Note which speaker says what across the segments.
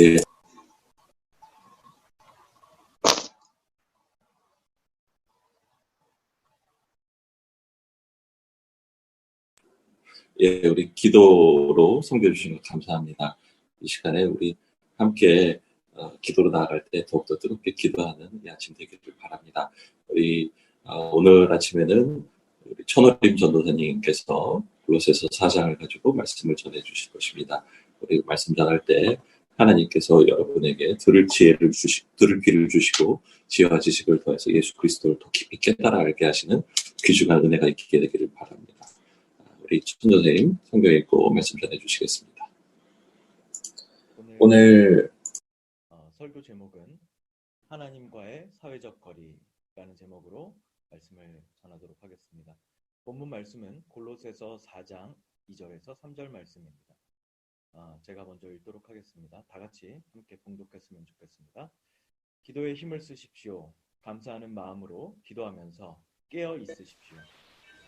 Speaker 1: 예, 예, 우리 기도로 섬겨주신 것 감사합니다. 이 시간에 우리 함께 기도로 나아갈 때 더욱더 뜨겁게 기도하는 이 아침 되기를 바랍니다. 우리 오늘 아침에는 우리 천호림 전도사님께서 골로새서 4장을 가지고 말씀을 전해 주실 것입니다. 우리 말씀 전할 때 하나님께서 여러분에게 들을 귀를 주시고 지혜와 지식을 더해서 예수 그리스도를 더 깊이 깨달아 알게 하시는 귀중한 은혜가 있게 되기를 바랍니다. 우리 천 선생님 성경 읽고 말씀 전해 주시겠습니다.
Speaker 2: 오늘 설교 제목은 하나님과의 사회적 거리라는 제목으로 말씀을 전하도록 하겠습니다. 본문 말씀은 골로새서 4장 2절에서 3절 말씀입니다. 제가 먼저 읽도록 하겠습니다. 다 같이 함께 봉독했으면 좋겠습니다. 기도에 힘을 쓰십시오. 감사하는 마음으로 기도하면서 깨어 있으십시오.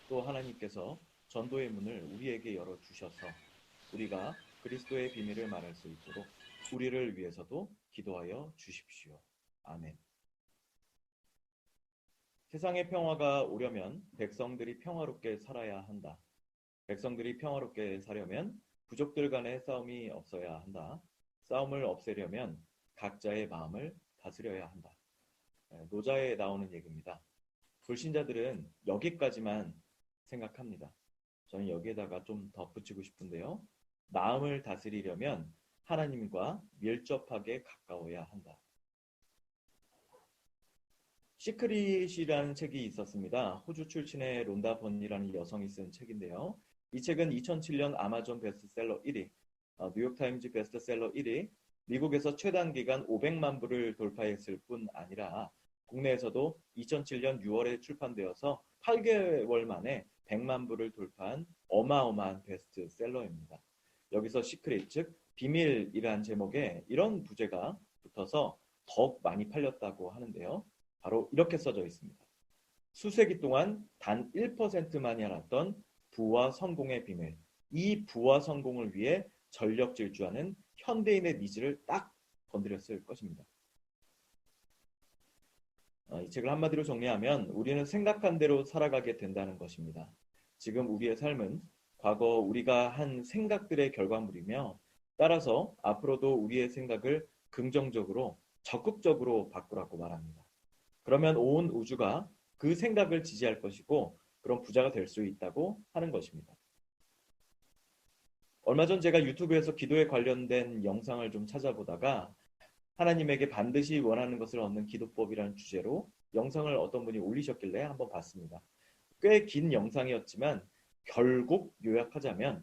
Speaker 2: 또 하나님께서 전도의 문을 우리에게 열어주셔서 우리가 그리스도의 비밀을 말할 수 있도록 우리를 위해서도 기도하여 주십시오. 아멘. 세상의 평화가 오려면 백성들이 평화롭게 살아야 한다. 백성들이 평화롭게 살려면 부족들 간의 싸움이 없어야 한다. 싸움을 없애려면 각자의 마음을 다스려야 한다. 노자에 나오는 얘기입니다. 불신자들은 여기까지만 생각합니다. 저는 여기에다가 좀 덧붙이고 싶은데요. 마음을 다스리려면 하나님과 밀접하게 가까워야 한다. 시크릿이라는 책이 있었습니다. 호주 출신의 론다 번이라는 여성이 쓴 책인데요. 이 책은 2007년 아마존 베스트셀러 1위, 뉴욕타임즈 베스트셀러 1위, 미국에서 최단기간 500만 부를 돌파했을 뿐 아니라 국내에서도 2007년 6월에 출판되어서 8개월 만에 100만 부를 돌파한 어마어마한 베스트셀러입니다. 여기서 시크릿, 즉 비밀이란 제목에 이런 부제가 붙어서 더욱 많이 팔렸다고 하는데요. 바로 이렇게 써져 있습니다. 수세기 동안 단 1%만이 알았던 부와 성공의 비밀. 이 부와 성공을 위해 전력 질주하는 현대인의 니즈를 딱 건드렸을 것입니다. 이 책을 한마디로 정리하면 우리는 생각한 대로 살아가게 된다는 것입니다. 지금 우리의 삶은 과거 우리가 한 생각들의 결과물이며 따라서 앞으로도 우리의 생각을 긍정적으로 적극적으로 바꾸라고 말합니다. 그러면 온 우주가 그 생각을 지지할 것이고 그런 부자가 될 수 있다고 하는 것입니다. 얼마 전 제가 유튜브에서 기도에 관련된 영상을 좀 찾아보다가 하나님에게 반드시 원하는 것을 얻는 기도법이라는 주제로 영상을 어떤 분이 올리셨길래 한번 봤습니다. 꽤 긴 영상이었지만 결국 요약하자면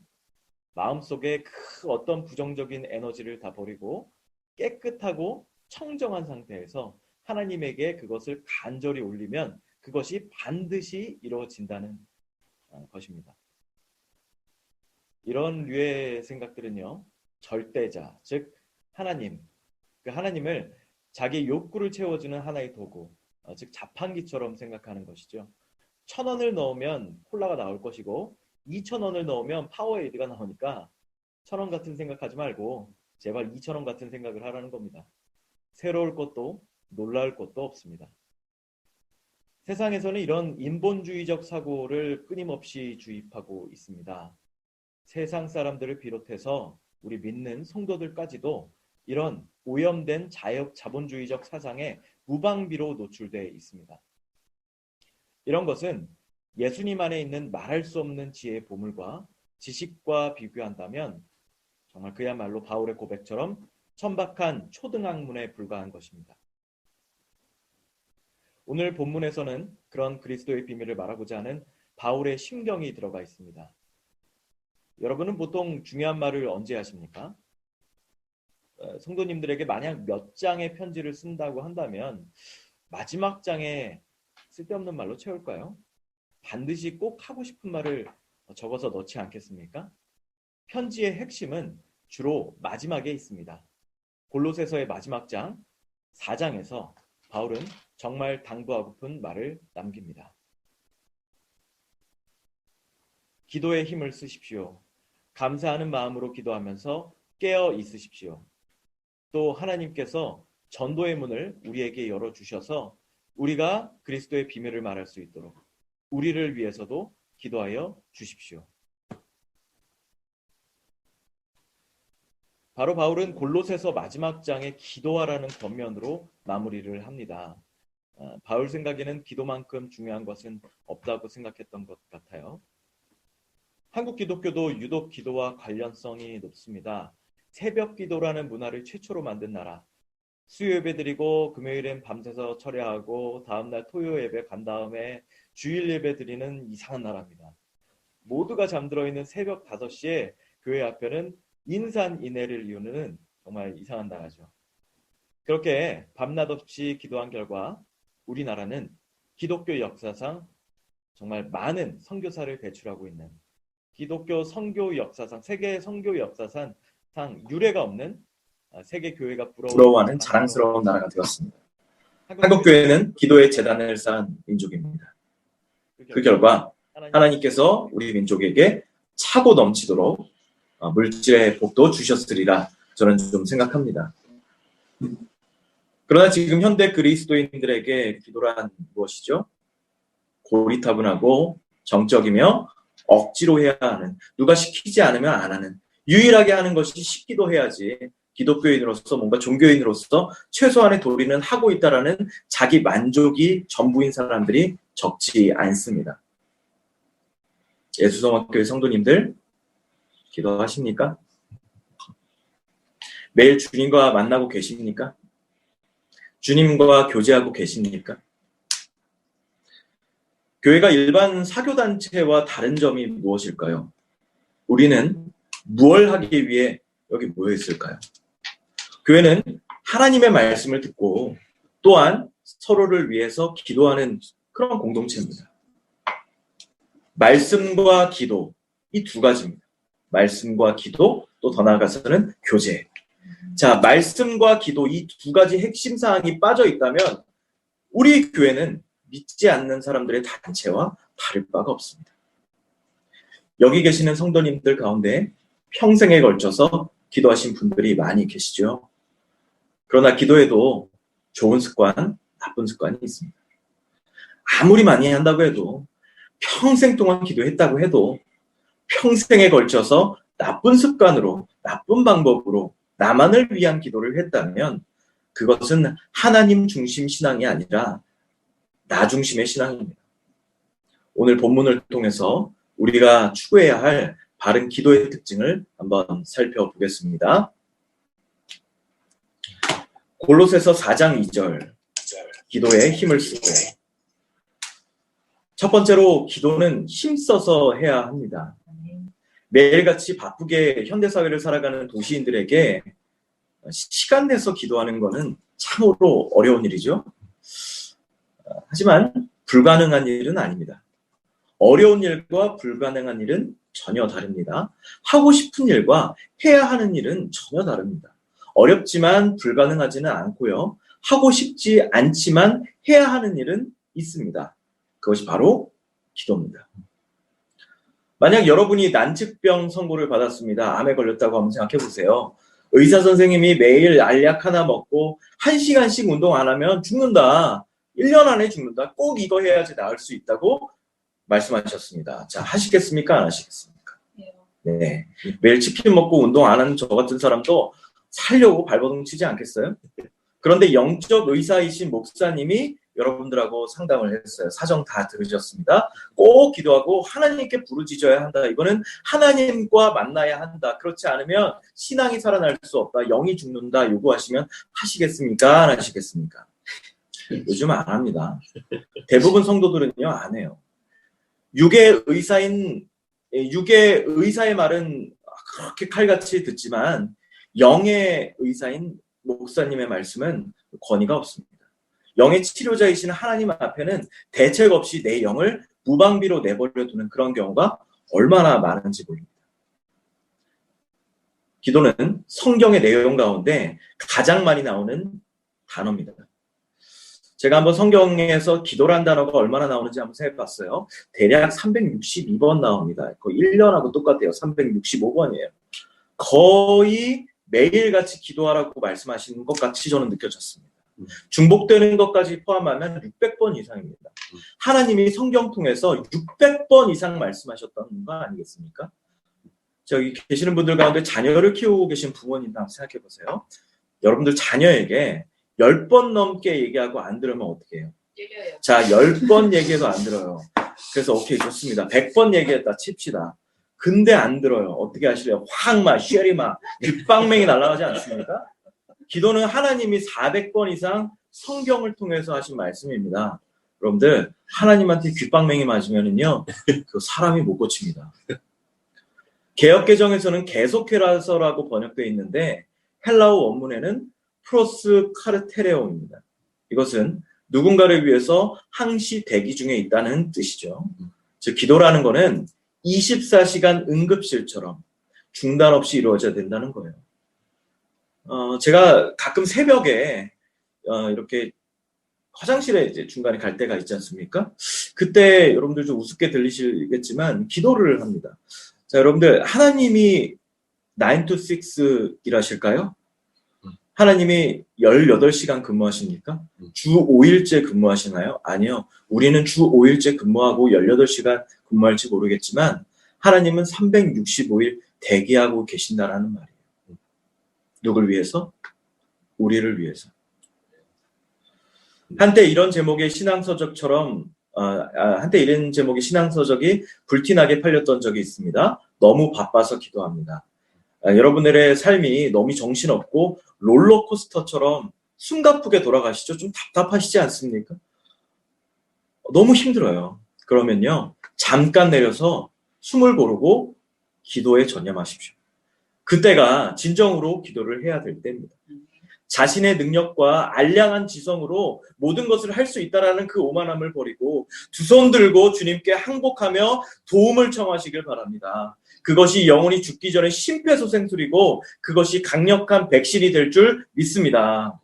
Speaker 2: 마음속에 그 어떤 부정적인 에너지를 다 버리고 깨끗하고 청정한 상태에서 하나님에게 그것을 간절히 올리면 그것이 반드시 이루어진다는 것입니다. 이런 류의 생각들은요, 절대자, 즉 하나님, 그 하나님을 자기 욕구를 채워주는 하나의 도구, 즉 자판기처럼 생각하는 것이죠. 1,000원을 넣으면 콜라가 나올 것이고 2,000원을 넣으면 파워에이드가 나오니까 1,000원 같은 생각하지 말고 제발 2,000원 같은 생각을 하라는 겁니다. 새로울 것도 놀라울 것도 없습니다. 세상에서는 이런 인본주의적 사고를 끊임없이 주입하고 있습니다. 세상 사람들을 비롯해서 우리 믿는 성도들까지도 이런 오염된 자본주의적 사상에 무방비로 노출되어 있습니다. 이런 것은 예수님 안에 있는 말할 수 없는 지혜의 보물과 지식과 비교한다면 정말 그야말로 바울의 고백처럼 천박한 초등학문에 불과한 것입니다. 오늘 본문에서는 그런 그리스도의 비밀을 말하고자 하는 바울의 심경이 들어가 있습니다. 여러분은 보통 중요한 말을 언제 하십니까? 성도님들에게 만약 몇 장의 편지를 쓴다고 한다면 마지막 장에 쓸데없는 말로 채울까요? 반드시 꼭 하고 싶은 말을 적어서 넣지 않겠습니까? 편지의 핵심은 주로 마지막에 있습니다. 골로새서의 마지막 장 4장에서 바울은 정말 당부하고픈 말을 남깁니다. 기도에 힘을 쓰십시오. 감사하는 마음으로 기도하면서 깨어 있으십시오. 또 하나님께서 전도의 문을 우리에게 열어주셔서 우리가 그리스도의 비밀을 말할 수 있도록 우리를 위해서도 기도하여 주십시오. 바로 바울은 골로새서 마지막 장의 기도하라는 겉면으로 마무리를 합니다. 바울 생각에는 기도만큼 중요한 것은 없다고 생각했던 것 같아요. 한국 기독교도 유독 기도와 관련성이 높습니다. 새벽 기도라는 문화를 최초로 만든 나라. 수요 예배 드리고 금요일엔 밤새서 철야하고 다음날 토요 예배 간 다음에 주일 예배 드리는 이상한 나라입니다. 모두가 잠들어 있는 새벽 5시에 교회 앞에는 인산인해를 이루는 정말 이상한 나라죠. 그렇게 밤낮 없이 기도한 결과 우리나라는 기독교 역사상 정말 많은 선교사를 배출하고 있는 기독교 선교 역사상, 세계 선교 역사상 유례가 없는 세계 교회가
Speaker 3: 부러워하는 자랑스러운 나라가 되었습니다. 한국 교회는 기도의 재단을 쌓은 민족입니다. 그 결과 하나님께서 우리 민족에게 차고 넘치도록 물질의 복도 주셨으리라 저는 좀 생각합니다. 그러나 지금 현대 그리스도인들에게 기도란 무엇이죠? 고리타분하고 정적이며 억지로 해야 하는, 누가 시키지 않으면 안 하는, 유일하게 하는 것이 시키도 해야지 기독교인으로서 뭔가 종교인으로서 최소한의 도리는 하고 있다라는 자기 만족이 전부인 사람들이 적지 않습니다. 예수성학교의 성도님들 기도하십니까? 매일 주님과 만나고 계십니까? 주님과 교제하고 계십니까? 교회가 일반 사교단체와 다른 점이 무엇일까요? 우리는 무엇을 하기 위해 여기 모여 있을까요? 교회는 하나님의 말씀을 듣고 또한 서로를 위해서 기도하는 그런 공동체입니다. 말씀과 기도, 이 두 가지입니다. 말씀과 기도, 또 더 나아가서는 교제. 자, 말씀과 기도 이 두 가지 핵심 사항이 빠져 있다면 우리 교회는 믿지 않는 사람들의 단체와 다를 바가 없습니다. 여기 계시는 성도님들 가운데 평생에 걸쳐서 기도하신 분들이 많이 계시죠. 그러나 기도에도 좋은 습관, 나쁜 습관이 있습니다. 아무리 많이 한다고 해도 평생 동안 기도했다고 해도 평생에 걸쳐서 나쁜 습관으로, 나쁜 방법으로 나만을 위한 기도를 했다면 그것은 하나님 중심 신앙이 아니라 나 중심의 신앙입니다. 오늘 본문을 통해서 우리가 추구해야 할 바른 기도의 특징을 한번 살펴보겠습니다. 골로새서 4장 2절, 기도에 힘을 쓰고. 첫 번째로 기도는 힘써서 해야 합니다. 매일같이 바쁘게 현대사회를 살아가는 도시인들에게 시간 내서 기도하는 것은 참으로 어려운 일이죠. 하지만 불가능한 일은 아닙니다. 어려운 일과 불가능한 일은 전혀 다릅니다. 하고 싶은 일과 해야 하는 일은 전혀 다릅니다. 어렵지만 불가능하지는 않고요. 하고 싶지 않지만 해야 하는 일은 있습니다. 그것이 바로 기도입니다. 만약 여러분이 난치병 선고를 받았습니다. 암에 걸렸다고 한번 생각해 보세요. 의사 선생님이 매일 알약 하나 먹고 1시간씩 운동 안 하면 죽는다. 1년 안에 죽는다. 꼭 이거 해야지 나을 수 있다고 말씀하셨습니다. 자, 하시겠습니까? 안 하시겠습니까? 네. 매일 치킨 먹고 운동 안 하는 저 같은 사람도 살려고 발버둥 치지 않겠어요? 그런데 영적 의사이신 목사님이 여러분들하고 상담을 했어요. 사정 다 들으셨습니다. 꼭 기도하고 하나님께 부르짖어야 한다. 이거는 하나님과 만나야 한다. 그렇지 않으면 신앙이 살아날 수 없다. 영이 죽는다. 요구하시면 하시겠습니까? 안 하시겠습니까? 요즘 안 합니다. 대부분 성도들은요, 안 해요. 육의 의사의 말은 그렇게 칼같이 듣지만 영의 의사인 목사님의 말씀은 권위가 없습니다. 영의 치료자이신 하나님 앞에는 대책 없이 내 영을 무방비로 내버려 두는 그런 경우가 얼마나 많은지 모릅니다. 기도는 성경의 내용 가운데 가장 많이 나오는 단어입니다. 제가 한번 성경에서 기도란 단어가 얼마나 나오는지 한번 생각해봤어요. 대략 362번 나옵니다. 거의 1년하고 똑같아요. 365번이에요. 거의 매일같이 기도하라고 말씀하시는 것 같이 저는 느껴졌습니다. 중복되는 것까지 포함하면 600번 이상입니다. 하나님이 성경 통해서 600번 이상 말씀하셨던 거 아니겠습니까? 저기 계시는 분들 가운데 자녀를 키우고 계신 부모님도 한번 생각해 보세요. 여러분들 자녀에게 10번 넘게 얘기하고 안 들으면 어떻게 해요? 자, 10번 얘기해도 안 들어요. 그래서 오케이, 좋습니다. 100번 얘기했다 칩시다. 근데 안 들어요. 어떻게 하실래요? 확 쉐리마 귓방맹이 날아가지 않습니까? 기도는 하나님이 400번 이상 성경을 통해서 하신 말씀입니다. 여러분들, 하나님한테 귓방맹이 맞으면은요, 그 사람이 못 고칩니다. 개역개정에서는 계속해라서라고 번역되어 있는데 헬라어 원문에는 프로스 카르테레오입니다. 이것은 누군가를 위해서 항시 대기 중에 있다는 뜻이죠. 즉 기도라는 거는 24시간 응급실처럼 중단 없이 이루어져야 된다는 거예요. 제가 가끔 새벽에 이렇게 화장실에 이제 중간에 갈 때가 있지 않습니까? 그때 여러분들 좀 우습게 들리시겠지만 기도를 합니다. 자, 여러분들 하나님이 9 to 6 일하실까요? 하나님이 18시간 근무하십니까? 주 5일째 근무하시나요? 아니요. 우리는 주 5일째 근무하고 18시간 근무할지 모르겠지만 하나님은 365일 대기하고 계신다라는 말이에요. 누굴 위해서? 우리를 위해서. 한때 이런 제목의 신앙서적이 불티나게 팔렸던 적이 있습니다. 너무 바빠서 기도합니다. 여러분들의 삶이 너무 정신없고 롤러코스터처럼 숨가쁘게 돌아가시죠? 좀 답답하시지 않습니까? 너무 힘들어요. 그러면요, 잠깐 내려서 숨을 고르고 기도에 전념하십시오. 그때가 진정으로 기도를 해야 될 때입니다. 자신의 능력과 알량한 지성으로 모든 것을 할 수 있다라는 그 오만함을 버리고 두 손 들고 주님께 항복하며 도움을 청하시길 바랍니다. 그것이 영혼이 죽기 전에 심폐소생술이고 그것이 강력한 백신이 될 줄 믿습니다.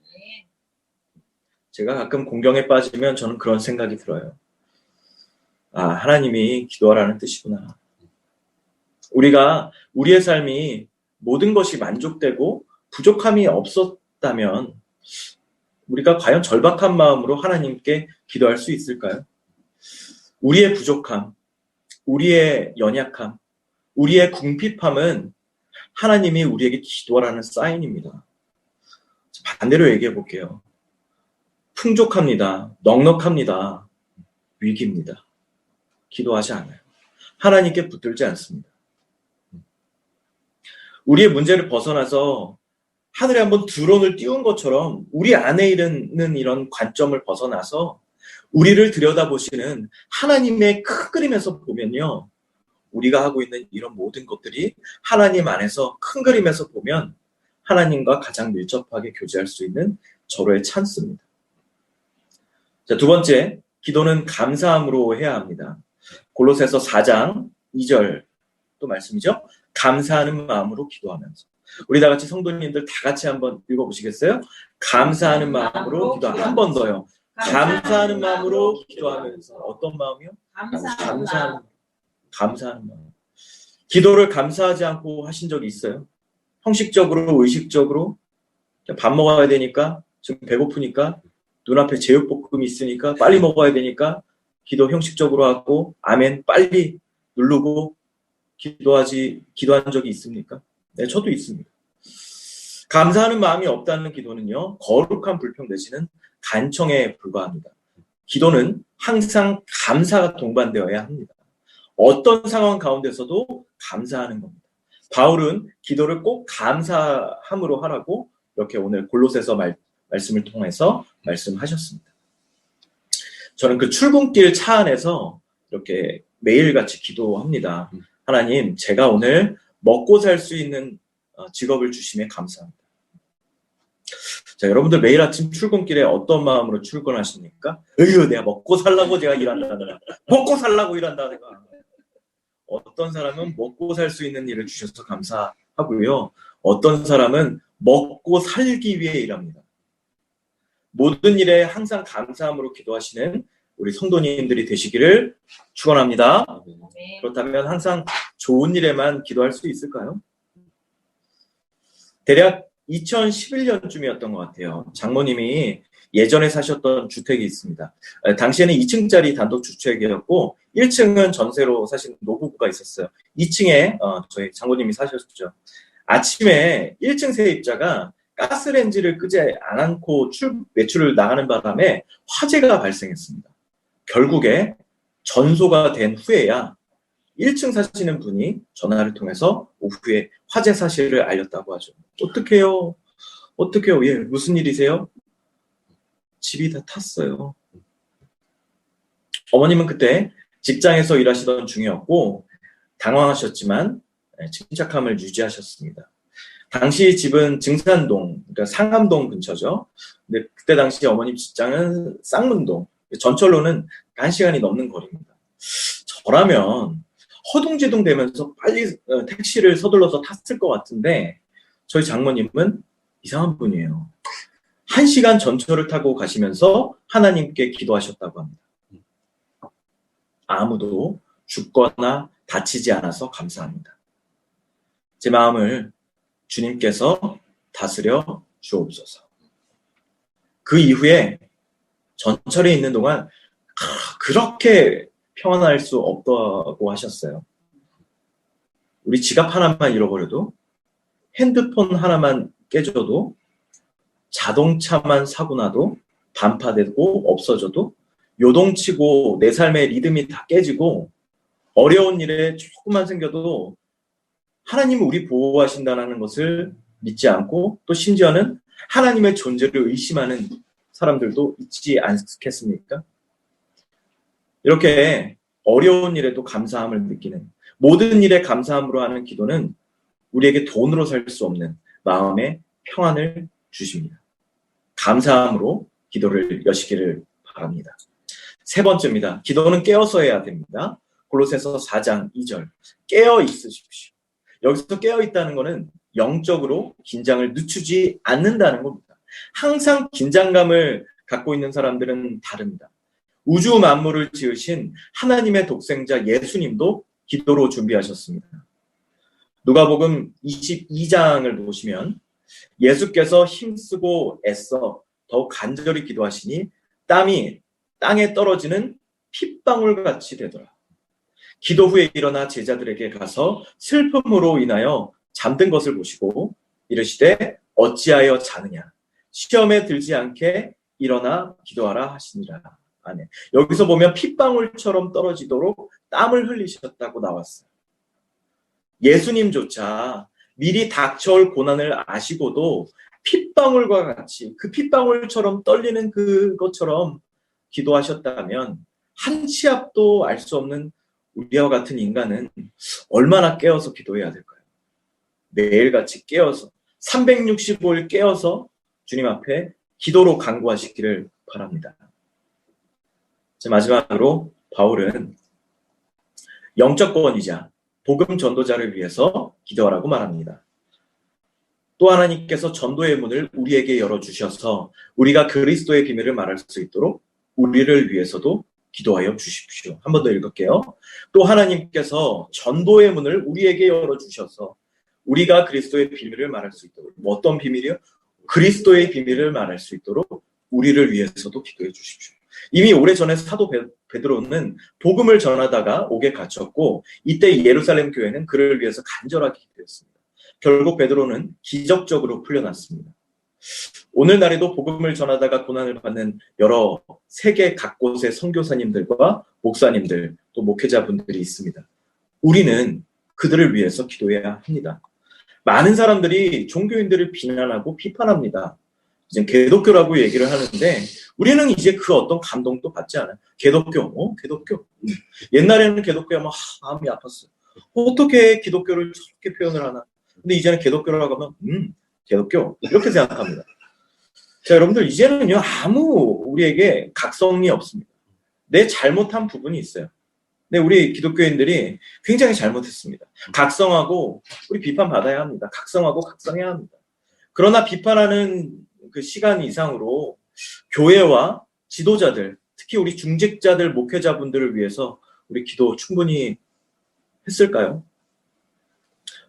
Speaker 3: 제가 가끔 공경에 빠지면 저는 그런 생각이 들어요. 아, 하나님이 기도하라는 뜻이구나. 우리가 우리의 삶이 모든 것이 만족되고 부족함이 없었다면 우리가 과연 절박한 마음으로 하나님께 기도할 수 있을까요? 우리의 부족함, 우리의 연약함, 우리의 궁핍함은 하나님이 우리에게 기도하라는 사인입니다. 반대로 얘기해 볼게요. 풍족합니다. 넉넉합니다. 위기입니다. 기도하지 않아요. 하나님께 붙들지 않습니다. 우리의 문제를 벗어나서 하늘에 한번 드론을 띄운 것처럼 우리 안에 있는 이런 관점을 벗어나서 우리를 들여다보시는 하나님의 큰 그림에서 보면요. 우리가 하고 있는 이런 모든 것들이 하나님 안에서 큰 그림에서 보면 하나님과 가장 밀접하게 교제할 수 있는 절호의 찬스입니다. 자, 두 번째, 기도는 감사함으로 해야 합니다. 골로새서 4장 2절 또 말씀이죠. 감사하는 마음으로 기도하면서. 우리 다 같이 성도님들 다 같이 한번 읽어보시겠어요? 감사하는 마음으로 기도하면서. 한 번 더요. 감사하는 마음으로 기도하면서. 어떤 마음이요? 감사하는 마음. 기도를 감사하지 않고 하신 적이 있어요? 형식적으로, 의식적으로 밥 먹어야 되니까, 지금 배고프니까, 눈앞에 제육볶음이 있으니까 빨리 먹어야 되니까 기도 형식적으로 하고 아멘 빨리 누르고 기도한 적이 있습니까? 네, 저도 있습니다. 감사하는 마음이 없다는 기도는요, 거룩한 불평 내지는 간청에 불과합니다. 기도는 항상 감사가 동반되어야 합니다. 어떤 상황 가운데서도 감사하는 겁니다. 바울은 기도를 꼭 감사함으로 하라고 이렇게 오늘 골로새서 말씀을 통해서 말씀하셨습니다. 저는 그 출근길 차 안에서 이렇게 매일같이 기도합니다. 하나님, 제가 오늘 먹고 살 수 있는 직업을 주심에 감사합니다. 자, 여러분들 매일 아침 출근길에 어떤 마음으로 출근하십니까? 으유, 내가 먹고 살라고 제가 일한다. 먹고 살라고 일한다. 내가. 어떤 사람은 먹고 살 수 있는 일을 주셔서 감사하고요. 어떤 사람은 먹고 살기 위해 일합니다. 모든 일에 항상 감사함으로 기도하시는 우리 성도님들이 되시기를 축원합니다. 그렇다면 항상 좋은 일에만 기도할 수 있을까요? 대략 2011년쯤이었던 것 같아요. 장모님이 예전에 사셨던 주택이 있습니다. 당시에는 2층짜리 단독주택이었고 1층은 전세로 사신 노부부가 있었어요. 2층에 저희 장모님이 사셨죠. 아침에 1층 세입자가 가스레인지를 끄지 않고 외출을 나가는 바람에 화재가 발생했습니다. 결국에 전소가 된 후에야 1층 사시는 분이 전화를 통해서 오후에 화재 사실을 알렸다고 하죠. 어떡해요? 어떡해요? 예, 무슨 일이세요? 집이 다 탔어요. 어머님은 그때 직장에서 일하시던 중이었고 당황하셨지만 침착함을 유지하셨습니다. 당시 집은 증산동, 그러니까 상암동 근처죠. 근데 그때 당시 어머님 직장은 쌍문동, 전철로는 1시간이 넘는 거리입니다. 저라면 허둥지둥 되면서 빨리 택시를 서둘러서 탔을 것 같은데 저희 장모님은 이상한 분이에요. 1시간 전철을 타고 가시면서 하나님께 기도하셨다고 합니다. 아무도 죽거나 다치지 않아서 감사합니다. 제 마음을 주님께서 다스려 주옵소서. 그 이후에 전철에 있는 동안 그렇게 평안할 수 없다고 하셨어요. 우리 지갑 하나만 잃어버려도, 핸드폰 하나만 깨져도, 자동차만 사고 나도, 반파되고 없어져도, 요동치고 내 삶의 리듬이 다 깨지고 어려운 일에 조금만 생겨도 하나님은 우리 보호하신다는 것을 믿지 않고 또 심지어는 하나님의 존재를 의심하는 사람들도 있지 않겠습니까? 이렇게 어려운 일에도 감사함을 느끼는, 모든 일에 감사함으로 하는 기도는 우리에게 돈으로 살 수 없는 마음의 평안을 주십니다. 감사함으로 기도를 여시기를 바랍니다. 세 번째입니다. 기도는 깨어서 해야 됩니다. 골로새서 4장 2절. 깨어 있으십시오. 여기서 깨어 있다는 것은 영적으로 긴장을 늦추지 않는다는 겁니다. 항상 긴장감을 갖고 있는 사람들은 다릅니다. 우주 만물을 지으신 하나님의 독생자 예수님도 기도로 준비하셨습니다. 누가복음 22장을 보시면 예수께서 힘쓰고 애써 더욱 간절히 기도하시니 땀이 땅에 떨어지는 핏방울같이 되더라. 기도 후에 일어나 제자들에게 가서 슬픔으로 인하여 잠든 것을 보시고 이르시되 어찌하여 자느냐, 시험에 들지 않게 일어나 기도하라 하시니라. 아멘. 여기서 보면 핏방울처럼 떨어지도록 땀을 흘리셨다고 나왔어요. 예수님조차 미리 닥쳐올 고난을 아시고도 핏방울과 같이 그 핏방울처럼 떨리는 그것처럼 기도하셨다면 한 치 앞도 알 수 없는 우리와 같은 인간은 얼마나 깨어서 기도해야 될까요? 매일같이 깨어서 365일 깨어서 주님 앞에 기도로 간구하시기를 바랍니다. 마지막으로 바울은 영적권이자 복음 전도자를 위해서 기도하라고 말합니다. 또 하나님께서 전도의 문을 우리에게 열어주셔서 우리가 그리스도의 비밀을 말할 수 있도록 우리를 위해서도 기도하여 주십시오. 한 번 더 읽을게요. 또 하나님께서 전도의 문을 우리에게 열어주셔서 우리가 그리스도의 비밀을 말할 수 있도록, 어떤 비밀이요? 그리스도의 비밀을 말할 수 있도록 우리를 위해서도 기도해 주십시오. 이미 오래전에 사도 베드로는 복음을 전하다가 옥에 갇혔고 이때 예루살렘 교회는 그를 위해서 간절하게 기도했습니다. 결국 베드로는 기적적으로 풀려났습니다. 오늘날에도 복음을 전하다가 고난을 받는 여러 세계 각곳의 선교사님들과 목사님들, 또 목회자분들이 있습니다. 우리는 그들을 위해서 기도해야 합니다. 많은 사람들이 종교인들을 비난하고 비판합니다. 이제 개독교라고 얘기를 하는데 우리는 이제 그 어떤 감동도 받지 않아요. 개독교, 개독교. 옛날에는 개독교야 막 마음이 아팠어요. 어떻게 기독교를 저렇게 표현을 하나. 근데 이제는 개독교라고 하면 개독교 이렇게 생각합니다. 자, 여러분들 이제는요 아무 우리에게 각성이 없습니다. 내 잘못한 부분이 있어요. 근데 우리 기독교인들이 굉장히 잘못했습니다. 각성하고 우리 비판받아야 합니다. 각성하고 각성해야 합니다. 그러나 비판하는 그 시간 이상으로 교회와 지도자들, 특히 우리 중직자들, 목회자분들을 위해서 우리 기도 충분히 했을까요?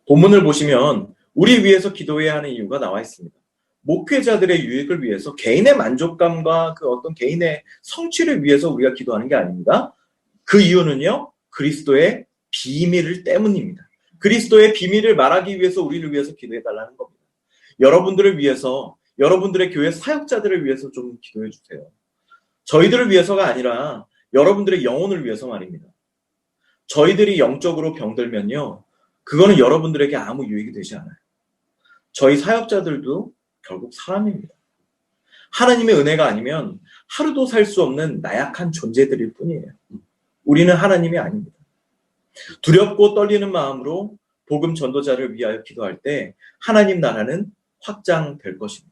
Speaker 3: 본문을 보시면 우리 위해서 기도해야 하는 이유가 나와 있습니다. 목회자들의 유익을 위해서 개인의 만족감과 그 어떤 개인의 성취를 위해서 우리가 기도하는 게 아닙니다. 그 이유는요, 그리스도의 비밀을 때문입니다. 그리스도의 비밀을 말하기 위해서 우리를 위해서 기도해 달라는 겁니다. 여러분들을 위해서, 여러분들의 교회 사역자들을 위해서 좀 기도해 주세요. 저희들을 위해서가 아니라 여러분들의 영혼을 위해서 말입니다. 저희들이 영적으로 병들면요, 그거는 여러분들에게 아무 유익이 되지 않아요. 저희 사역자들도 결국 사람입니다. 하나님의 은혜가 아니면 하루도 살 수 없는 나약한 존재들일 뿐이에요. 우리는 하나님이 아닙니다. 두렵고 떨리는 마음으로 복음 전도자를 위하여 기도할 때 하나님 나라는 확장될 것입니다.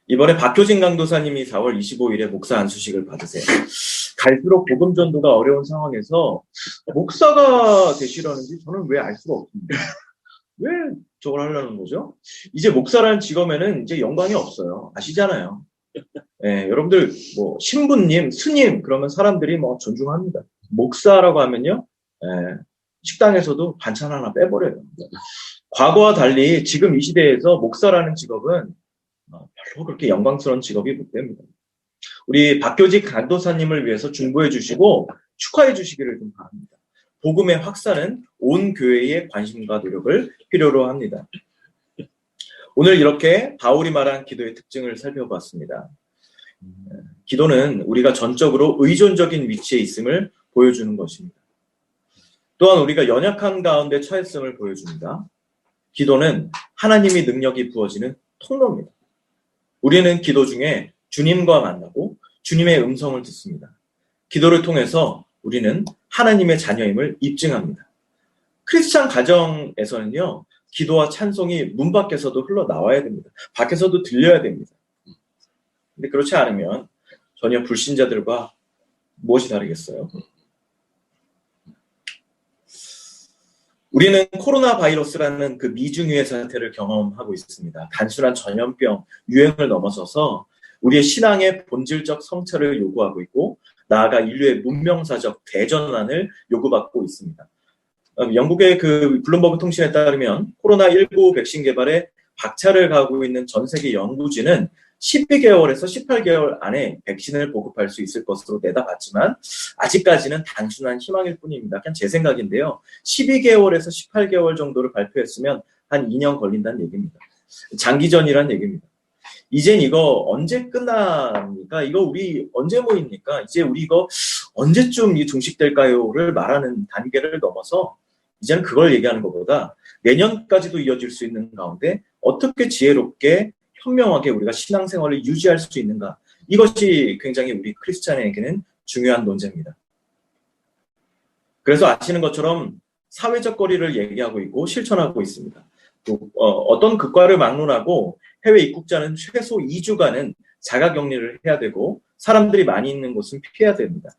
Speaker 3: 이번에 박효진 강도사님이 4월 25일에 목사 안수식을 받으세요. 갈수록 복음 전도가 어려운 상황에서 목사가 되시려는지 저는 왜 알 수가 없습니다. 왜 저걸 하려는 거죠? 이제 목사라는 직업에는 이제 영광이 없어요. 아시잖아요. 예, 여러분들 뭐 신부님, 스님 그러면 사람들이 뭐 존중합니다. 목사라고 하면요, 예, 식당에서도 반찬 하나 빼버려요. 과거와 달리 지금 이 시대에서 목사라는 직업은 별로 그렇게 영광스러운 직업이 못 됩니다. 우리 박교직 강도사님을 위해서 중보해 주시고 축하해 주시기를 좀 바랍니다. 복음의 확산은 온 교회의 관심과 노력을 필요로 합니다. 오늘 이렇게 바울이 말한 기도의 특징을 살펴봤습니다. 기도는 우리가 전적으로 의존적인 위치에 있음을 보여주는 것입니다. 또한 우리가 연약한 가운데 처했음을 보여줍니다. 기도는 하나님의 능력이 부어지는 통로입니다. 우리는 기도 중에 주님과 만나고 주님의 음성을 듣습니다. 기도를 통해서 우리는 하나님의 자녀임을 입증합니다. 크리스찬 가정에서는요, 기도와 찬송이 문 밖에서도 흘러나와야 됩니다. 밖에서도 들려야 됩니다. 근데 그렇지 않으면 전혀 불신자들과 무엇이 다르겠어요? 우리는 코로나 바이러스라는 그 미중유의 사태를 경험하고 있습니다. 단순한 전염병, 유행을 넘어서서 우리의 신앙의 본질적 성찰을 요구하고 있고, 나아가 인류의 문명사적 대전환을 요구받고 있습니다. 영국의 그 블룸버그 통신에 따르면 코로나19 백신 개발에 박차를 가하고 있는 전 세계 연구진은 12개월에서 18개월 안에 백신을 보급할 수 있을 것으로 내다봤지만 아직까지는 단순한 희망일 뿐입니다. 그냥 제 생각인데요. 12개월에서 18개월 정도를 발표했으면 한 2년 걸린다는 얘기입니다. 장기전이란 얘기입니다. 이젠 이거 언제 끝납니까? 이거 우리 언제 모입니까? 이제 우리 이거 언제쯤 이 종식될까요?를 말하는 단계를 넘어서 이제는 그걸 얘기하는 것보다 내년까지도 이어질 수 있는 가운데 어떻게 지혜롭게 현명하게 우리가 신앙생활을 유지할 수 있는가, 이것이 굉장히 우리 크리스찬에게는 중요한 논제입니다. 그래서 아시는 것처럼 사회적 거리를 얘기하고 있고 실천하고 있습니다. 또 어떤 극과를 막론하고 해외 입국자는 최소 2주간은 자가격리를 해야 되고 사람들이 많이 있는 곳은 피해야 됩니다.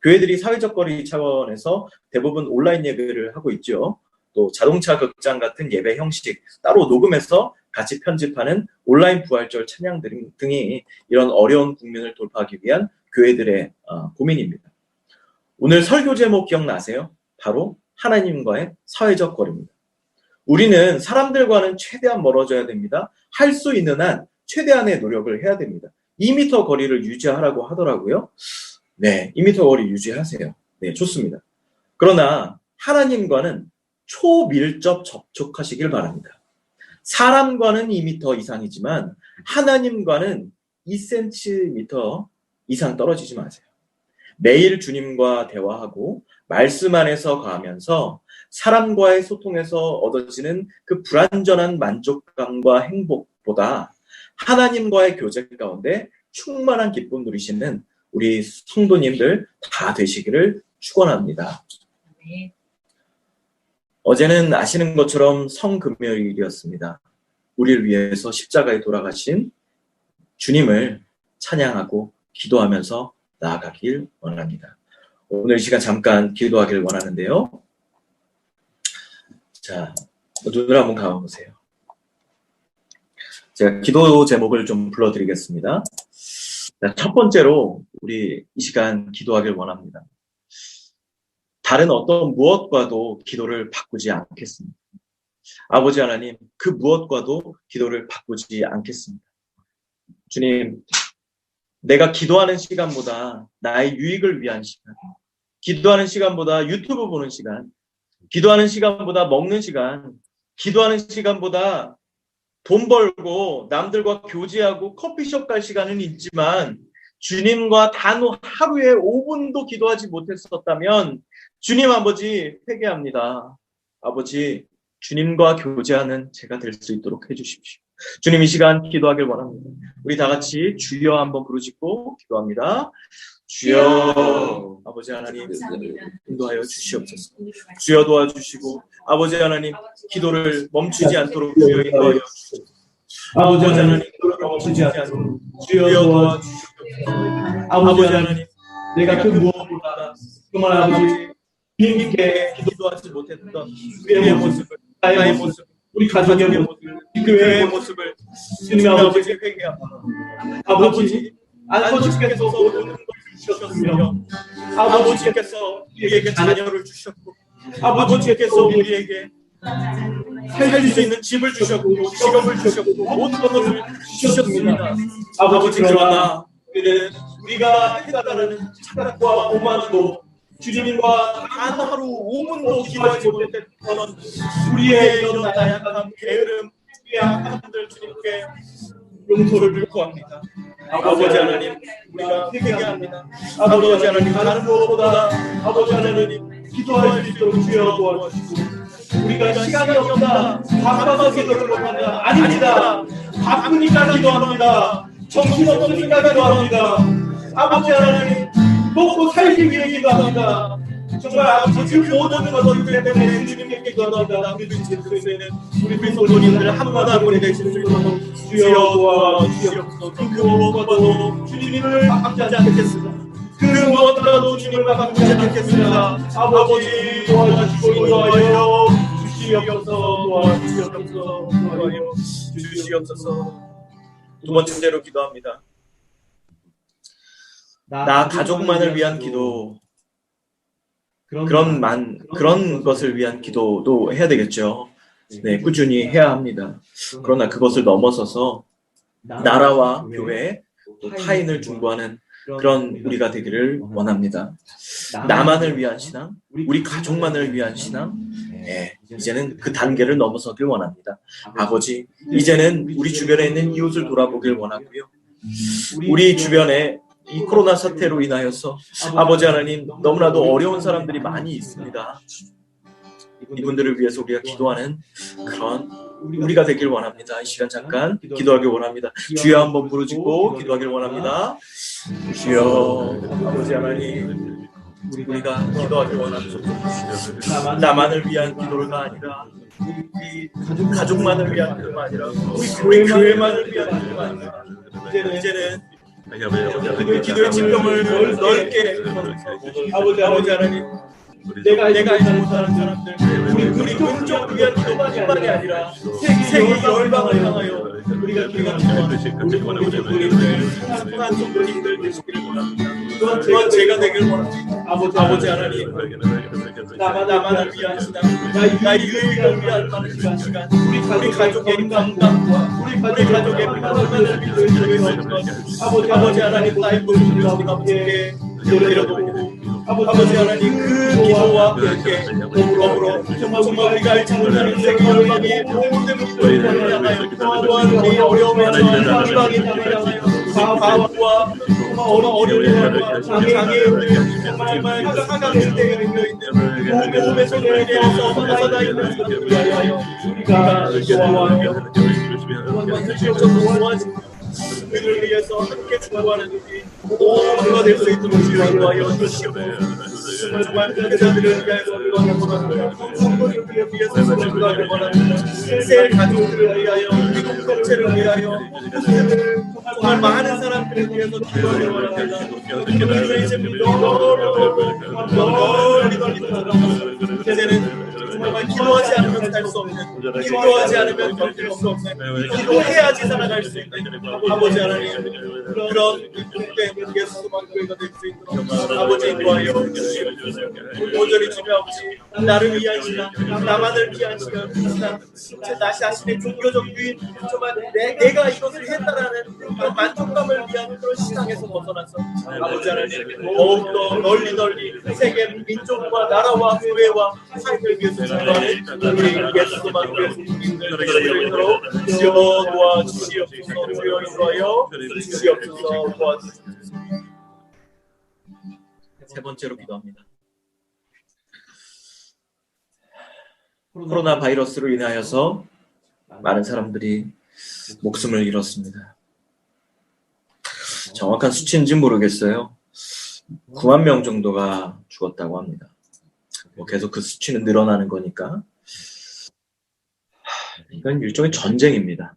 Speaker 3: 교회들이 사회적 거리 차원에서 대부분 온라인 예배를 하고 있죠. 또 자동차 극장 같은 예배 형식, 따로 녹음해서 같이 편집하는 온라인 부활절 찬양 등이 이런 어려운 국면을 돌파하기 위한 교회들의 고민입니다. 오늘 설교 제목 기억나세요? 바로 하나님과의 사회적 거리입니다. 우리는 사람들과는 최대한 멀어져야 됩니다. 할 수 있는 한 최대한의 노력을 해야 됩니다. 2m 거리를 유지하라고 하더라고요. 네, 2m 거리 유지하세요. 네, 좋습니다. 그러나 하나님과는 초밀접 접촉하시길 바랍니다. 사람과는 2m 이상이지만 하나님과는 2cm 이상 떨어지지 마세요. 매일 주님과 대화하고 말씀 안에서 거하면서 사람과의 소통에서 얻어지는 그 불완전한 만족감과 행복보다 하나님과의 교제 가운데 충만한 기쁨 누리시는 우리 성도님들 다 되시기를 축원합니다. 네. 어제는 아시는 것처럼 성금요일이었습니다. 우리를 위해서 십자가에 돌아가신 주님을 찬양하고 기도하면서 나아가길 원합니다. 오늘 이 시간 잠깐 기도하기를 원하는데요. 자, 눈을 한번 감아보세요. 제가 기도 제목을 좀 불러드리겠습니다. 첫 번째로 우리 이 시간 기도하길 원합니다. 다른 어떤 무엇과도 기도를 바꾸지 않겠습니다. 아버지 하나님, 그 무엇과도 기도를 바꾸지 않겠습니다. 주님, 내가 기도하는 시간보다 나의 유익을 위한 시간, 기도하는 시간보다 유튜브 보는 시간, 기도하는 시간보다 먹는 시간, 기도하는 시간보다 돈 벌고 남들과 교제하고 커피숍 갈 시간은 있지만 주님과 단 하루에 5분도 기도하지 못했었다면 주님 아버지 회개합니다. 아버지, 주님과 교제하는 제가 될 수 있도록 해주십시오. 주님, 이 시간 기도하길 원합니다. 우리 다 같이 주여 한번 부르짖고 기도합니다. 주여. 아버지 하나님, 인도하여 주시옵소서. 주여 도와주시고 아버지 하나님, 기도를 멈추지 않도록 주여 인도하여 주시옵소서. 아버지 하나님, 기도를 멈추지 않도록 주여 도와주시옵소서. 아버지 하나님, 내가 그 무엇보다 정말 아버지 주님께 기도하지 못했던 우리의 모습을, 나의 모습, 우리 가족의 모습, 교회의 모습을 주님 아버지 회개합니다. 아버지, 아버지께서 모든 걸 주셨으며 아버지께서 우리에게 자녀를 주셨고 아버지께서 우리에게 살 수 있는 집을 주셨고 직업을 주셨고 모든 것을 주셨습니다. 아버지, 그러나 우리가 해달라는 착각과 오만으로 주님과 단 하루 5분도 기도하지 못했던 우리의 이런 나약함, 게으름, 우리의 악함들 주님께 용서를 구합니다. 아버지 하나님, 우리가 회개합니다. 아버지 하나님, 다른 무엇보다 아버지 하나님 기도할 수 있도록 주여 도와주시고, 우리가 시간이 없다, 바빠서 기도를 못한다, 아닙니다. 바쁘니까 기도합니다. 정신없으니까 기도합니다. 아버지 하나님, 먹고 살기 위해 기도합니다. 정말 아버지 모든 것들 때문에 주님께 기도합니다. 우리 제수에는 우리 성도님들 한 번 한 분이 되실 수 있도록 주여 도와주시옵소서. 그 무엇과도 주님을 바꾸지 않겠습니다. 그 무엇과도 주님을 바꾸지 않겠습니다. 아버지 도와주시고 인도하여 주시옵소서. 도와주시옵소서. 도와주시옵소서. 주시옵소서. 두 번째로 기도합니다. 나 가족만을 위한 기도, 그런 것을 위한 기도도 해야 되겠죠. 네, 꾸준히 해야 합니다. 그러나 그것을 넘어서서 나라와 교회, 또 타인을 중보하는 그런 우리가 되기를 원합니다. 나만을 위한 신앙, 우리 가족만을 위한 신앙, 네, 이제는 그 단계를 넘어서길 원합니다. 아버지, 이제는 우리 주변에 있는 이웃을 돌아보길 원하고요. 우리 주변에 이 코로나 사태로 인하여서 아버지 하나님, 너무나도 어려운 사람들이 많이 있습니다. 이분들을 위해서 우리가 기도하는 그런 우리가 되길 원합니다. 이 시간 잠깐 기도하길 원합니다. 주여 한번 부르짖고 기도하길 원합니다. 주여. 아버지 하나님, 우리가 기도하길 원합니다. 나만을 위한 기도가 아니라 우리 가족만을 위한 기도가 아니라 우리 교회만을 위한 기도가 아니라 이제는 기도의 지평을 넓게 아버지 하나님, 내가 알지 못하는 사람들, 우리 동족을 위한 기도만이 아니라 세계 열방을 향하여 우리가 기도합니다. 우리 한국한 성도님들 되시기를 원합니다. 또한 제가 되기를 원합니다. 아버지 하나님, 나만을 위한 시간, 나의 유익을 위한 시간, 우리 가족의 건강과 우리 가족의 평안을 위해 아버지 하나님, 나의 모습을 함께 내려놓고 아버지 하나님, 그 기도와 함께 더불어 정말 우리가 알지 못하는 세계 열방이 모든 기도를 향하여 또한 우리 어려움에서 이방이 향하여 과와 어려움과 장애인들 정말 사각지대에 있는 몸의 손에서 살아나 있는 사람들을 위하여 우리가 도와하여 도와주시옵소서. 그들을 위해서 함께 중보하는 우리 모두가 될 수 있도록 주여하여 주시옵소서. 정말 그 자들을 위하여서 기도하는 성도들을 위해서 기도하는 원합니다. 새 가족들을 위하여, 미국 전체를 위하여, 정말 많은 사람들을 위해서 기도하는 원합니다. 그들을 이제 널리 들어가서 이제는 정말 기도하지 않으면 살 수 없는, 기도하지 않으면 견딜 수 없는, 기도해야지 살아갈 수 있는 아버지 하나님, 그런 기쁨된 예수만 교회가 될 수 있도록 아버지 인도하여 주시옵소서. 온전히 주님 아버지 나를 위한 시간, 나만을 위한 시간, 나 자신의 종교적 유인, 정말 내가 이것을 했다라는 그런 만족감을 위한 그런 시장에서 벗어나서 아버지 하나님 더욱더 널리 세계 민족과 나라와 교회와 삶을 위해서 전하는 우리 예수만 교회 성도님들 되도록 주여 도와주시옵소서. 주여 인도하여 주시옵소서. 도와주시옵소서. 세 번째로 기도합니다. 코로나 바이러스로 인하여서 많은 사람들이 목숨을 잃었습니다. 정확한 수치인지 모르겠어요. 9만 명 정도가 죽었다고 합니다. 계속 그 수치는 늘어나는 거니까. 이건 일종의 전쟁입니다.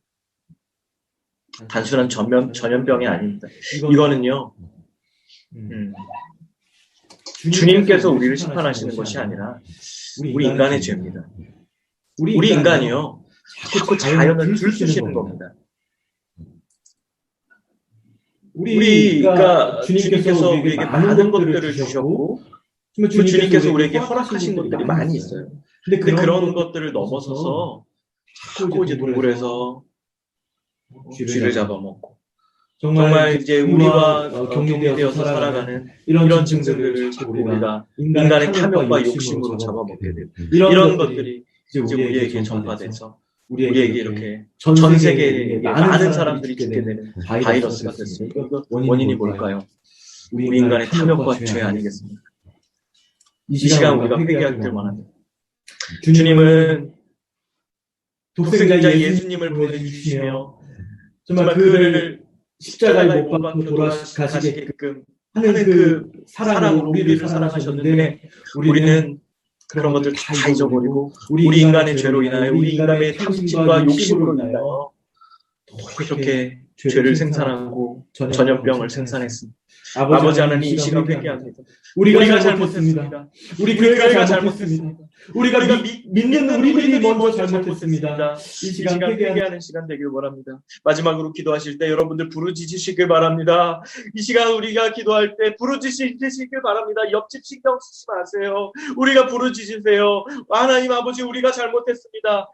Speaker 3: 단순한 전염병이 아닙니다. 이거는요, 주님께서 우리를 심판하시는 것이 아니라 우리 인간의 죄입니다. 우리 인간이요, 자꾸 자연을 들쑤시는 겁니다. 우리가 주님께서 우리에게 많은 것들을 주셨고, 주님께서 우리에게 허락하신 것들이 많이 있어요. 근데 그런 것들을 넘어서서 자꾸 이제 동굴에서 쥐를 잡아먹고, 정말 이제 우리와 격리되어서 살아가는 이런 증상들을 자꾸 우리가 인간의 탐욕과 욕심으로 잡아먹게 되고, 이런 것들이 이제 우리에게 전파돼서 우리에게 이렇게 전 세계에 많은 사람들이 죽게 되는 바이러스가 됐습니다. 원인이 뭘까요? 우리 인간의 탐욕과 죄 아니겠습니까? 이 시간 우리가 회개할 때만 합니다. 주님은 독생자 예수님을 보내주시며 정말 그를 십자가에 못 박고 돌아가시게끔 하는 그 사랑으로 우리를 사랑하셨는데, 우리는 그런 것들 다 잊어버리고 우리 인간의 죄로 인하여, 우리 인간의 탐심과 욕심으로 인하여 그렇게 죄를 생산하고 전염병을 생산했습니다. 아버지 하나님, 이 시간 회개합니다. 우리가 잘못했습니다. 우리 교회가 잘못했습니다. 우리가 믿는 우리들이 먼저 잘못했습니다. 이 시간 회개하는 시간 되길 바랍니다. 마지막으로 기도하실 때 여러분들 부르짖으시길 바랍니다. 이 시간 우리가 기도할 때 부르짖으시길 바랍니다. 옆집 신경 쓰지 마세요. 우리가 부르짖으세요. 하나님 아버지, 우리가 잘못했습니다.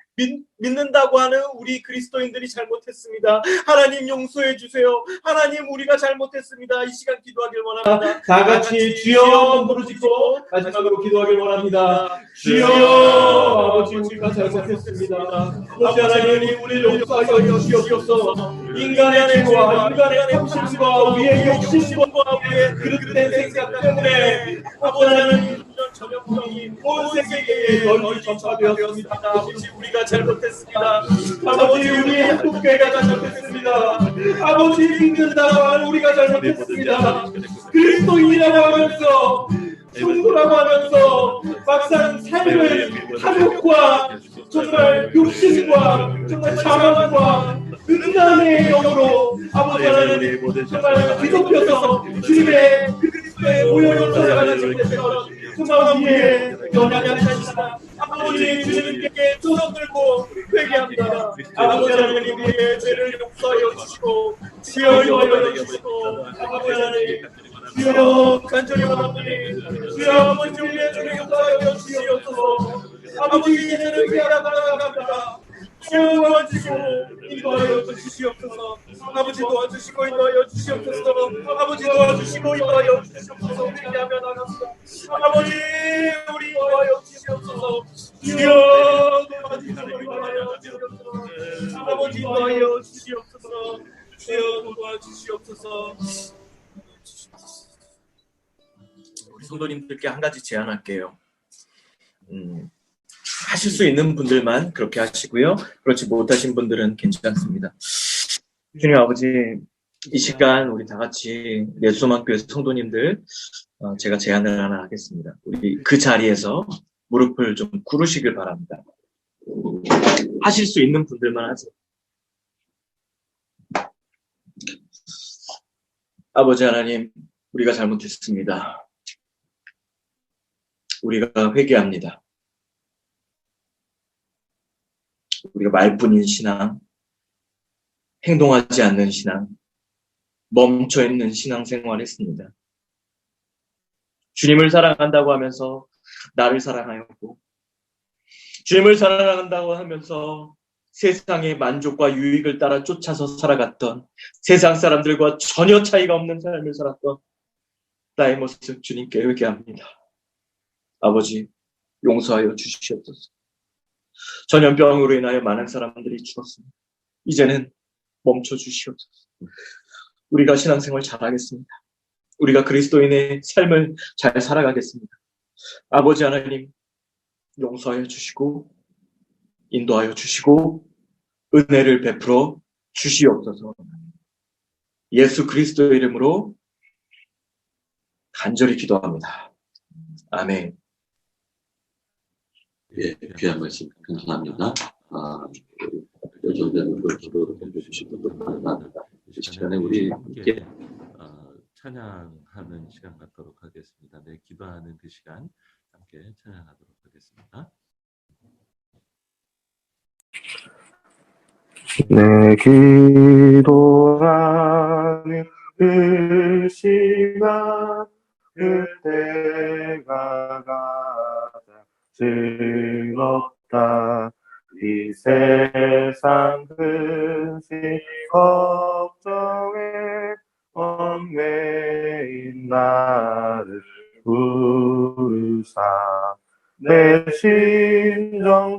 Speaker 3: 믿는다고 하는 우리 그리스도인들이 잘못했습니다. 하나님 용서해 주세요. 하나님, 우리가 잘못했습니다. 이 시간 기도하길 원합니다. 다 같이 주여 부르짖고 마지막으로 기도하길 원합니다. 주여, 아버지, 우리가 잘못했습니다. 아버지 하나님, 우리를 용서하여 주시옵소서. 인간의 죄와 인간의 탐심과 우리의 욕심과 우리의 그릇된 생각 때문에 아버지 하나님, 전염병이 온 세계에 널리 전파되었습니다. 아버지, 우리가 잘못했습니다. 아버지, 우리 한국교회가 잘못했습니다. 아버지, 믿는다고 하는 우리가 잘못했습니다. 그리스도인이라고 하면서, 성도라고 하면서 막상 삶을 탐욕과 정말 욕심과 정말 자만과 음란의 영으로 아버지 하나님 정말 뒤덮여서 주님의 그리스도의 모형을 살아가는 것처럼 정말 우리의 연약한 시간, 아버지 주님께 손을 들고 회개합니다. 아버지 하나님, 우리의 죄를 용서하여 주시고 지어여 주시고, 아버지 하나님 주여 간절히 원합니다. 주여 아버지, 우리의 죄를 용서하여 주시옵소서. 아버지, 이제는 회개합니다. 주여 도와주시고 인도하여 주시옵소서. 아버지 도와주시고 인도하여 주시옵소서. 아버지 도와주시고 인도하여 주시옵소서. 회개하며 나갑니다. 아버지, 우리 인도하여 주시옵소서. 주여 도와주시고 인도하여 주시옵소서. 아버지 인도하여 주시옵소서. 주여 도와주시옵소서. 우리 성도님들께 한 가지 제안할게요. 하실 수 있는 분들만 그렇게 하시고요. 그렇지 못하신 분들은 괜찮습니다. 주님 아버지, 이 시간 우리 다 같이 예수만교회 성도님들, 제가 제안을 하나 하겠습니다. 우리 그 자리에서 무릎을 좀 꿇으시길 바랍니다. 하실 수 있는 분들만 하세요. 아버지 하나님, 우리가 잘못했습니다. 우리가 회개합니다. 우리가 말뿐인 신앙, 행동하지 않는 신앙, 멈춰있는 신앙생활 했습니다. 주님을 사랑한다고 하면서 나를 사랑하였고, 주님을 사랑한다고 하면서 세상의 만족과 유익을 따라 쫓아서 살아갔던, 세상 사람들과 전혀 차이가 없는 삶을 살았던 나의 모습 주님께 회개합니다. 아버지, 용서하여 주시옵소서. 전염병으로 인하여 많은 사람들이 죽었습니다. 이제는 멈춰 주시옵소서. 우리가 신앙생활 잘하겠습니다. 우리가 그리스도인의 삶을 잘 살아가겠습니다. 아버지 하나님, 용서하여 주시고 인도하여 주시고 은혜를 베풀어 주시옵소서. 예수 그리스도의 이름으로 간절히 기도합니다. 아멘.
Speaker 1: 예, 귀한 말씀 감사합니다. 열정대로 기도를 해주신 분들 많은 이 시간에 우리 함께 찬양하는 시간 갖도록 하겠습니다. 네, 기도하는 그 시간 함께 찬양하도록 하겠습니다.
Speaker 4: 내 기도하는 그 시간 그때가 가장 즐겁다. 이 세상 근심 걱정에 얽매인 나를 부르사 내 심정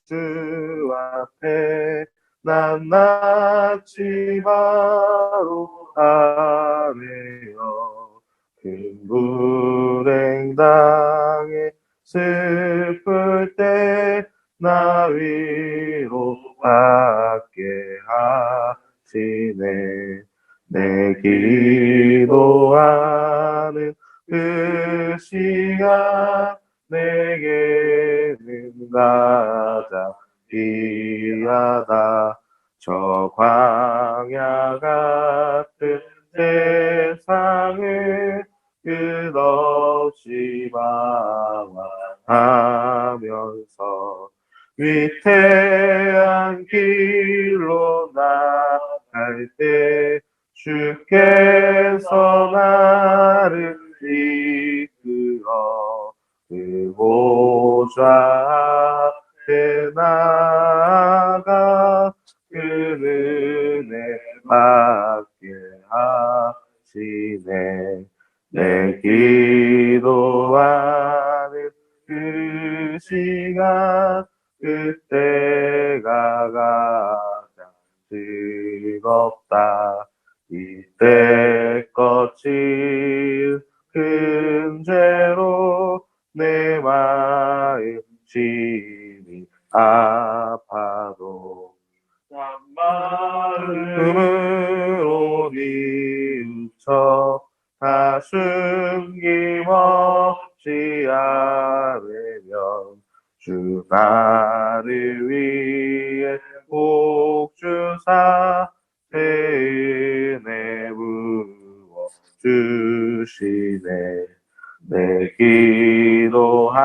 Speaker 4: 주 앞에 난 낯이 바로 아뢰어 큰 불행 당해 슬플 때 나 위로받게 하시네. 내 기도하는 그 시간 내게는 가장 귀하다. 저 광야 같은 세상을 끝없이 방황하면서 위태한 길로 나갈 때 주께서 나를 이끌어 그 보좌 앞에 나아가 그 은혜 받게 하시네. 내 기도하는 그 시간 그때가 가장 즐겁다. 이때 거친 큰 죄로 내 마음 심히 아파도 마음으로 뉘우쳐 다 숨김없이 아뢰면 주 나를 위해 복 주사 새 은혜 부어 주시네. 내 기도하는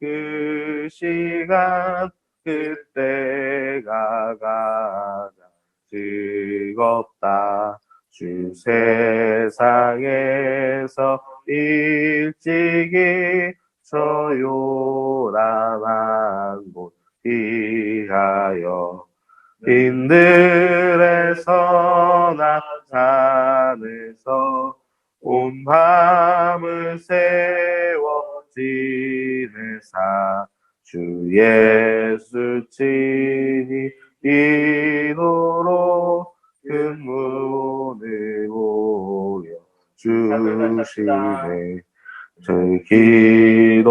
Speaker 4: 그 시간 그때가 가장 즐겁다. 주 세상에서 일찍이 저 요란한 곳 피하여 빈들에서 나 산에서 온 밤을 세워 지내사 주 예수 친히 기도로 큰 문을 보여 주시네. 저 기도하는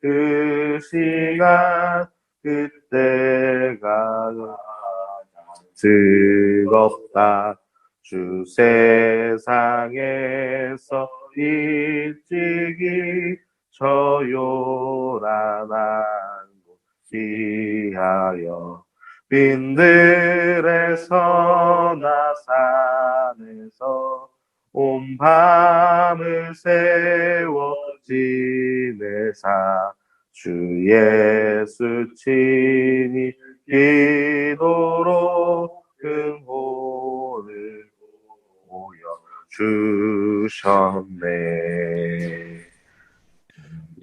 Speaker 4: 그 시간 그때가 즐겁다. 주 세상에서 일찍이 저 요란한 곳 피하여 빈들에서 나 산에서 온 밤을 세워 지내사 주 예수 친히 기도로 그 주셨네.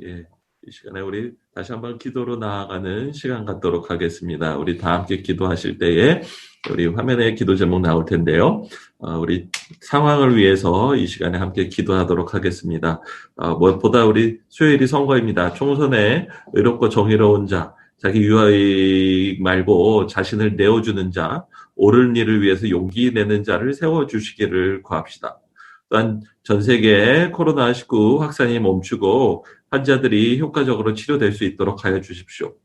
Speaker 1: 예, 이 시간에 우리 다시 한번 기도로 나아가는 시간 갖도록 하겠습니다. 우리 다 함께 기도하실 때에 우리 화면에 기도 제목 나올 텐데요. 우리 상황을 위해서 이 시간에 함께 기도하도록 하겠습니다. 무엇보다 우리 수요일이 선거입니다. 총선에 의롭고 정의로운 자, 자기 유아이익 말고 자신을 내어주는 자, 옳은 일을 위해서 용기 내는 자를 세워주시기를 구합시다. 또한 전 세계에 코로나19 확산이 멈추고 환자들이 효과적으로 치료될 수 있도록 하여 주십시오.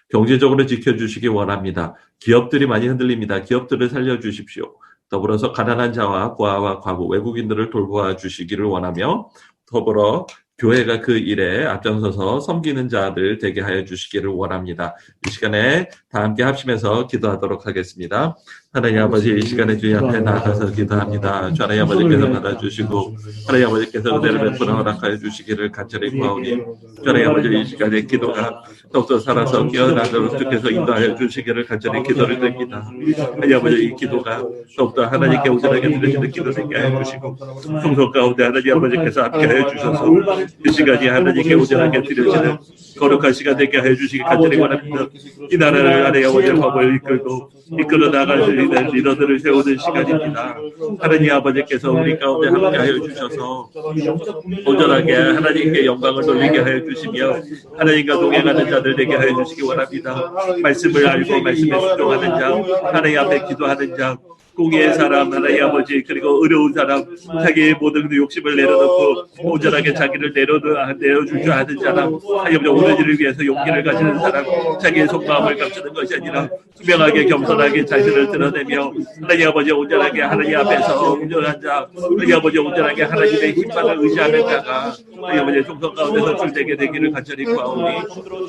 Speaker 1: 경제적으로 지켜주시기 원합니다. 기업들이 많이 흔들립니다. 기업들을 살려주십시오. 더불어서 가난한 자와 고아와 과부, 외국인들을 돌보아 주시기를 원하며 더불어 교회가 그 일에 앞장서서 섬기는 자들 되게 하여 주시기를 원합니다. 이 시간에 다 함께 합심해서 기도하도록 하겠습니다. 하나님 아버지, 이 시간에 주님 앞에 나아가서 기도합니다. 주 하나님 아버지께서 받아주시고 하나님 아버지께서 은혜를 베풀어 허락하여 주시기를 간절히 구하오니 주 하나님 아버지, 이 시간에 기도가 더욱더 살아서 깨어나도록 주께서 인도하여 주시기를 간절히 기도를 드립니다. 하나님 아버지, 이 기도가 더욱더 하나님께 온전하게 드려지는 기도 되게 하여 주시고 성소 가운데 하나님 아버지께서 함께하여 주셔서 이 시간이 하나님께 온전하게 드려지는 거룩한 시간 되게 하여 주시기 간절히 원합니다. 이 나라를 하나님 아버지의 법을 이끌어 나갈 수 있는 리더들을 세우는 시간입니다. 하나님 아버지께서 우리 가운데 함께하여 주셔서 온전하게 하나님께 영광을 돌리게 하여 주시며 하나님과 동행하는 자들 되게 하여 주시기 원합니다. 말씀을 알고 말씀에 순종하는 자, 하나님 앞에 기도하는 자, 공의의 사람, 하나님 아버지, 그리고 의로운 사람, 자기의 모든 욕심을 내려놓고 온전하게 자기를 내어줄 줄 아는 사람, 하나님 오는 일을 위해서 용기를 가지는 사람, 자기의 속마음을 감추는 것이 아니라 투명하게 겸손하게 자신을 드러내며 하나님 아버지 온전하게 하나님 앞에서 온전한 자, 하나님 아버지 온전하게 하나님의 힘만을 의지하는 자가 하나님 아버지 종성 가운데서 출되게 되기를 간절히 구하오니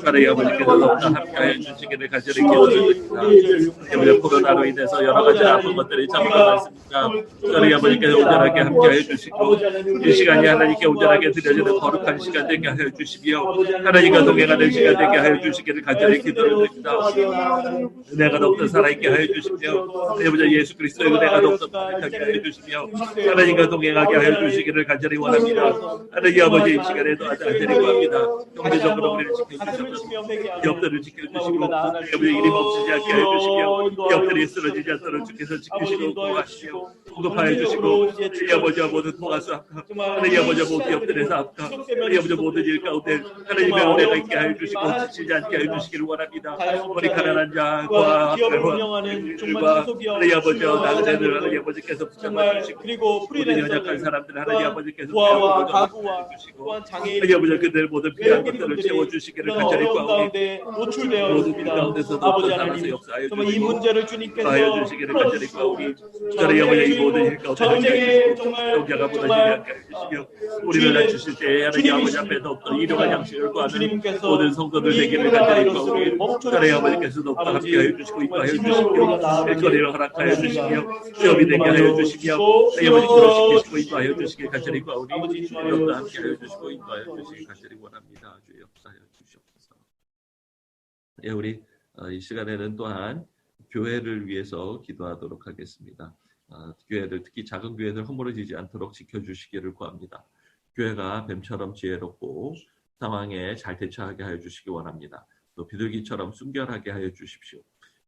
Speaker 1: 하나님 아버지께서 너무나 함께하여 주시기를 간절히 기도를 드립니다. 하나님 아버지 코로나로 인해서 여러 가지 아픈 것들이 참가 많습니다. 하나님 아버지께서 온전하게 함께하여 주시고 이 시간이 하나님께 온전하게 드려지는 거룩한 시간 되게 하여 주시며 하나님과 동행하는 시간 되게 하여 주시기를 간절히 기도를 드립니다. 은혜가 더욱더 살아있게 하여 주시며 하나님 예수 그리스도의 은혜가 더욱더 살아있게 하여 주시며 하나님과 동행하게 하여 주시기를 간절히 원합니다. 하나님 아버지 이 시간에도 간절히 구합니다. 경제적으로 우리를 지켜주셔서 기업들을 지켜주시고 아버지 일이 멈추지 않게 하여 주시며 기업들이 쓰러지지 않도록 주께서 지키시고 구하시며 공급하여 주시고 하나님 아버지와 모든 통화수 합과 하나님 아버지와 모든 기업들에서 합과 하나님 아버지 모든 일 가운데 하나님의 은혜가 있게 하여 주시고 지치지 않게 하여 주시기를 원합니다. 우리 가난한 자와 일과 하나님 아버지와 나그네들 하나님 아버지께서 붙잡아 주시고
Speaker 2: 그리고
Speaker 1: 모든 연약한 사람들 하나님 아버지께서
Speaker 2: 부하와 가구와
Speaker 1: 주시고
Speaker 2: 장애인
Speaker 1: 하나님 아버지 그들 모든 필요한 것들을 채워주시기를 간절히 구하오니
Speaker 2: 노출되어 있습니다. 아버지 하나님 정말 이 문제를 주님께서
Speaker 1: 주시기를 간절히 구하오니 하나님 아버지 이 모든 일 가운데
Speaker 2: 전쟁에 정말
Speaker 1: 영자가 무너지지 않게 해주시며 우리를 낮추실 때 하나님 아버지 앞에 더욱더 일용할 양식을 구하는 모든 성도들 되기를 간절히 구하오니 하나님 아버지께서 더욱더 함께하여 주시고 인도하여 주시며 일거리를 허락하여 주시며 시험이 되게 하여 주시며 하나님 아버지께서 지키시고 인도하여 주시길 간절히 구하오니 더욱더 함께하여 주시고 인도하여 주시길 간절히 원합니다. 주의 역사하여 주시옵소서. 예, 우리 이 시간에는 또한 교회를 위해서 기도하도록 하겠습니다. 교회들, 특히 작은 교회들 허물어지지 않도록 지켜주시기를 구합니다. 교회가 뱀처럼 지혜롭고 상황에 잘 대처하게 하여 주시기 원합니다. 또 비둘기처럼 순결하게 하여 주십시오.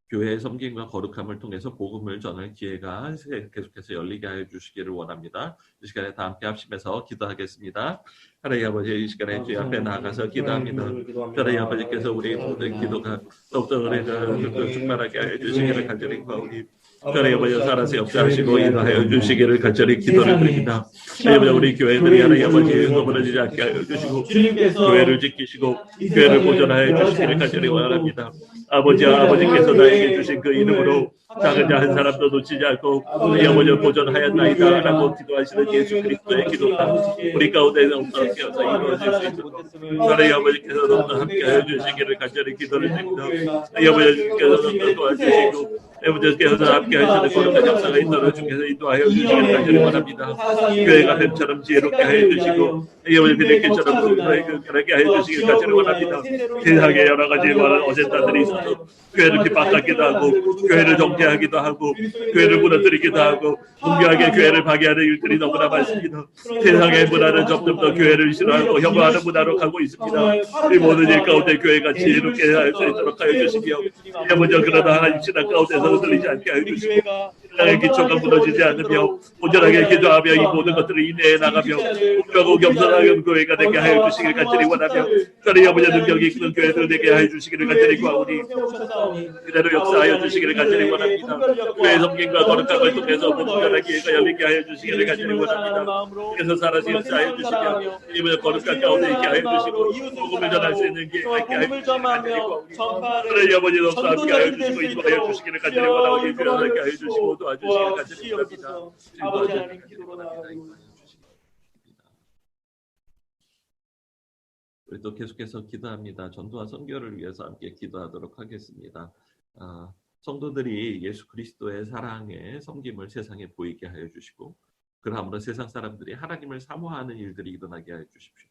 Speaker 1: 교회의 섬김과 거룩함을 통해서 복음을 전할 기회가 계속해서 열리게 하여 주시기를 원합니다. 이 시간에 다 함께 합심해서 기도하겠습니다. 하나님 아버지 이 시간에 주의 앞에 나아가서 기도합니다. 하나님 아버지께서 우리 모든 기도가 더욱더 은혜가 충만하게 하여 주시기를 간절히 구하오니 하나님 아버지 살아서 역사하시고 인도하여 주시기를 간절히 기도를 드립니다. 하나님 우리 교회들이 하나님 아버지 허물어지지 않게 하여 주시고 교회를 지키시고 교회를 보존하여 주시기를 간절히 원합니다. 아버지께서 나에게 주신 그 이름으로 작은 자 한 사람도 놓치지 않고 우리 아버지를 보존하였나이다 라고 기도하시는 예수 그리스도의 기도가 우리 가운데 더욱더 깨어서 이루어질 수 있도록 하나님 아버지께서 더욱더 함께하여 주시기를 간절히 기도를 드립니다. 하나님 아버지께서 더욱더 도와주시고 아버지께서 함께하시는 거룩한 역사가 있도록 주께서 인도하여 주시기를 간절히 원합니다. 교회가 뱀처럼 지혜롭게 하여 주시고
Speaker 5: 아버지 그렇게처럼 그렇게 해주시길 간절히 원합니다. 세상에 여러 가지 어젠다들이 있어서 교회를 핍박하기도 하고 교회를 정죄하기도 하고 교회를 무너뜨리기도 하고 공교하게 교회를 파괴하는 일들이 너무나 많습니다. 세상의 문화는 점점 더 교회를 싫어하고 혐오하는 문화로 가고 있습니다. 이 모든 일 가운데 교회가 지혜롭게 할 수 있도록 하여 주시며 아버지 그러나 하나님 신앙 가운데서 흔들리지 않게 하여 주시고 신앙의 기초가 무너지지 않으며 온전하게 기도하며 이 모든 것들을 인내해 나가며 공평하고 겸손하게 교회가 되게 하여 주시길 간절히 원하며 그러니 아버지 능력이 있는 교회들 되게 하여 주시기를 간절히 구하오니 그대로 역사하여 주시기를 간절히 원합니다. 교회 섬김과 거룩한 걸 통해서 목표한 기회가 열리게 하여 주시기를 간절히 원합니다. 그래서 살아서 역사하여 주시며 이번에 거룩한 가운데 있게 하여 주시고 복음을 전할 수 있는 기회가 있게 하여 주시기를 간절히 구하오니 그러니 아버지 역사 함께 하여 주시고 인도하여 주시기를 간절히 원하오니 교회하게 하여 주시고 도와주시기를 간절히 원합니다.
Speaker 2: 아버지 하나님 기도로 나아가옵니다.
Speaker 1: 우리 또 계속해서 기도합니다. 전도와 선교를 위해서 함께 기도하도록 하겠습니다. 성도들이 예수 그리스도의 사랑의 섬김을 세상에 보이게 하여 주시고 그러므로 세상 사람들이 하나님을 사모하는 일들이 일어나게 하여 주십시오.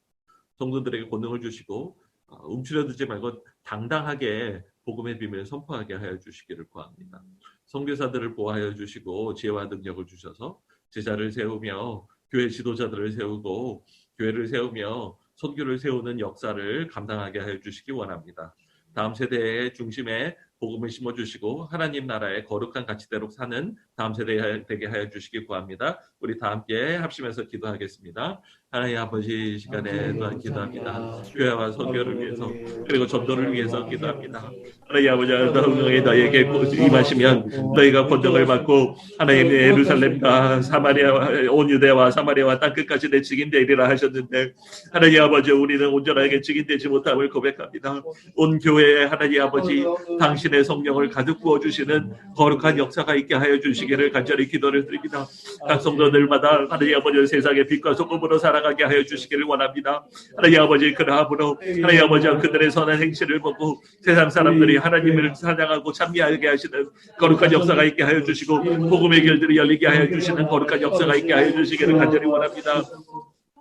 Speaker 1: 성도들에게 권능을 주시고 움츠려들지 말고 당당하게 복음의 비밀을 선포하게 하여 주시기를 구합니다. 선교사들을 보호하여 주시고 지혜와 능력을 주셔서 제자를 세우며 교회 지도자들을 세우고 교회를 세우며 선교를 세우는 역사를 감당하게 하여 주시기 원합니다. 다음 세대의 중심에 복음을 심어주시고 하나님 나라의 거룩한 가치대로 사는 다음 세대 되게 하여 주시기 구합니다. 우리 다 함께 합심해서 기도하겠습니다. 하나님 아버지 시간에 또한 기도합니다. 교회와 선교를 위해서 그리고 전도를 위해서 기도합니다. 하나님 아버지 너희 너희에게 임하시면 너희가 권능을 받고 하나님의 예루살렘과 사마리아 온 유대와 사마리아와 땅끝까지 내 증인되리라 하셨는데 하나님 아버지 우리는 온전하게 증인되지 못함을 고백합니다. 온 교회에 하나님 아버지 당신의 성령을 가득 부어주시는 거룩한 역사가 있게 하여 주시기를 간절히 기도를 드립니다. 각 성도들마다 하나님 아버지 세상의 빛과 소금으로 살아가게 하여 주시기를 원합니다. 하나님 아버지 그러함으로 하나님 아버지 그들의 선한 행실을 보고 세상 사람들이 하나님을 찬양하고 찬미하게 하시는 거룩한 역사가 있게 하여 주시고 복음의 길들이 열리게 하여 주시는 거룩한 역사가 있게 하여 주시기를 간절히 원합니다.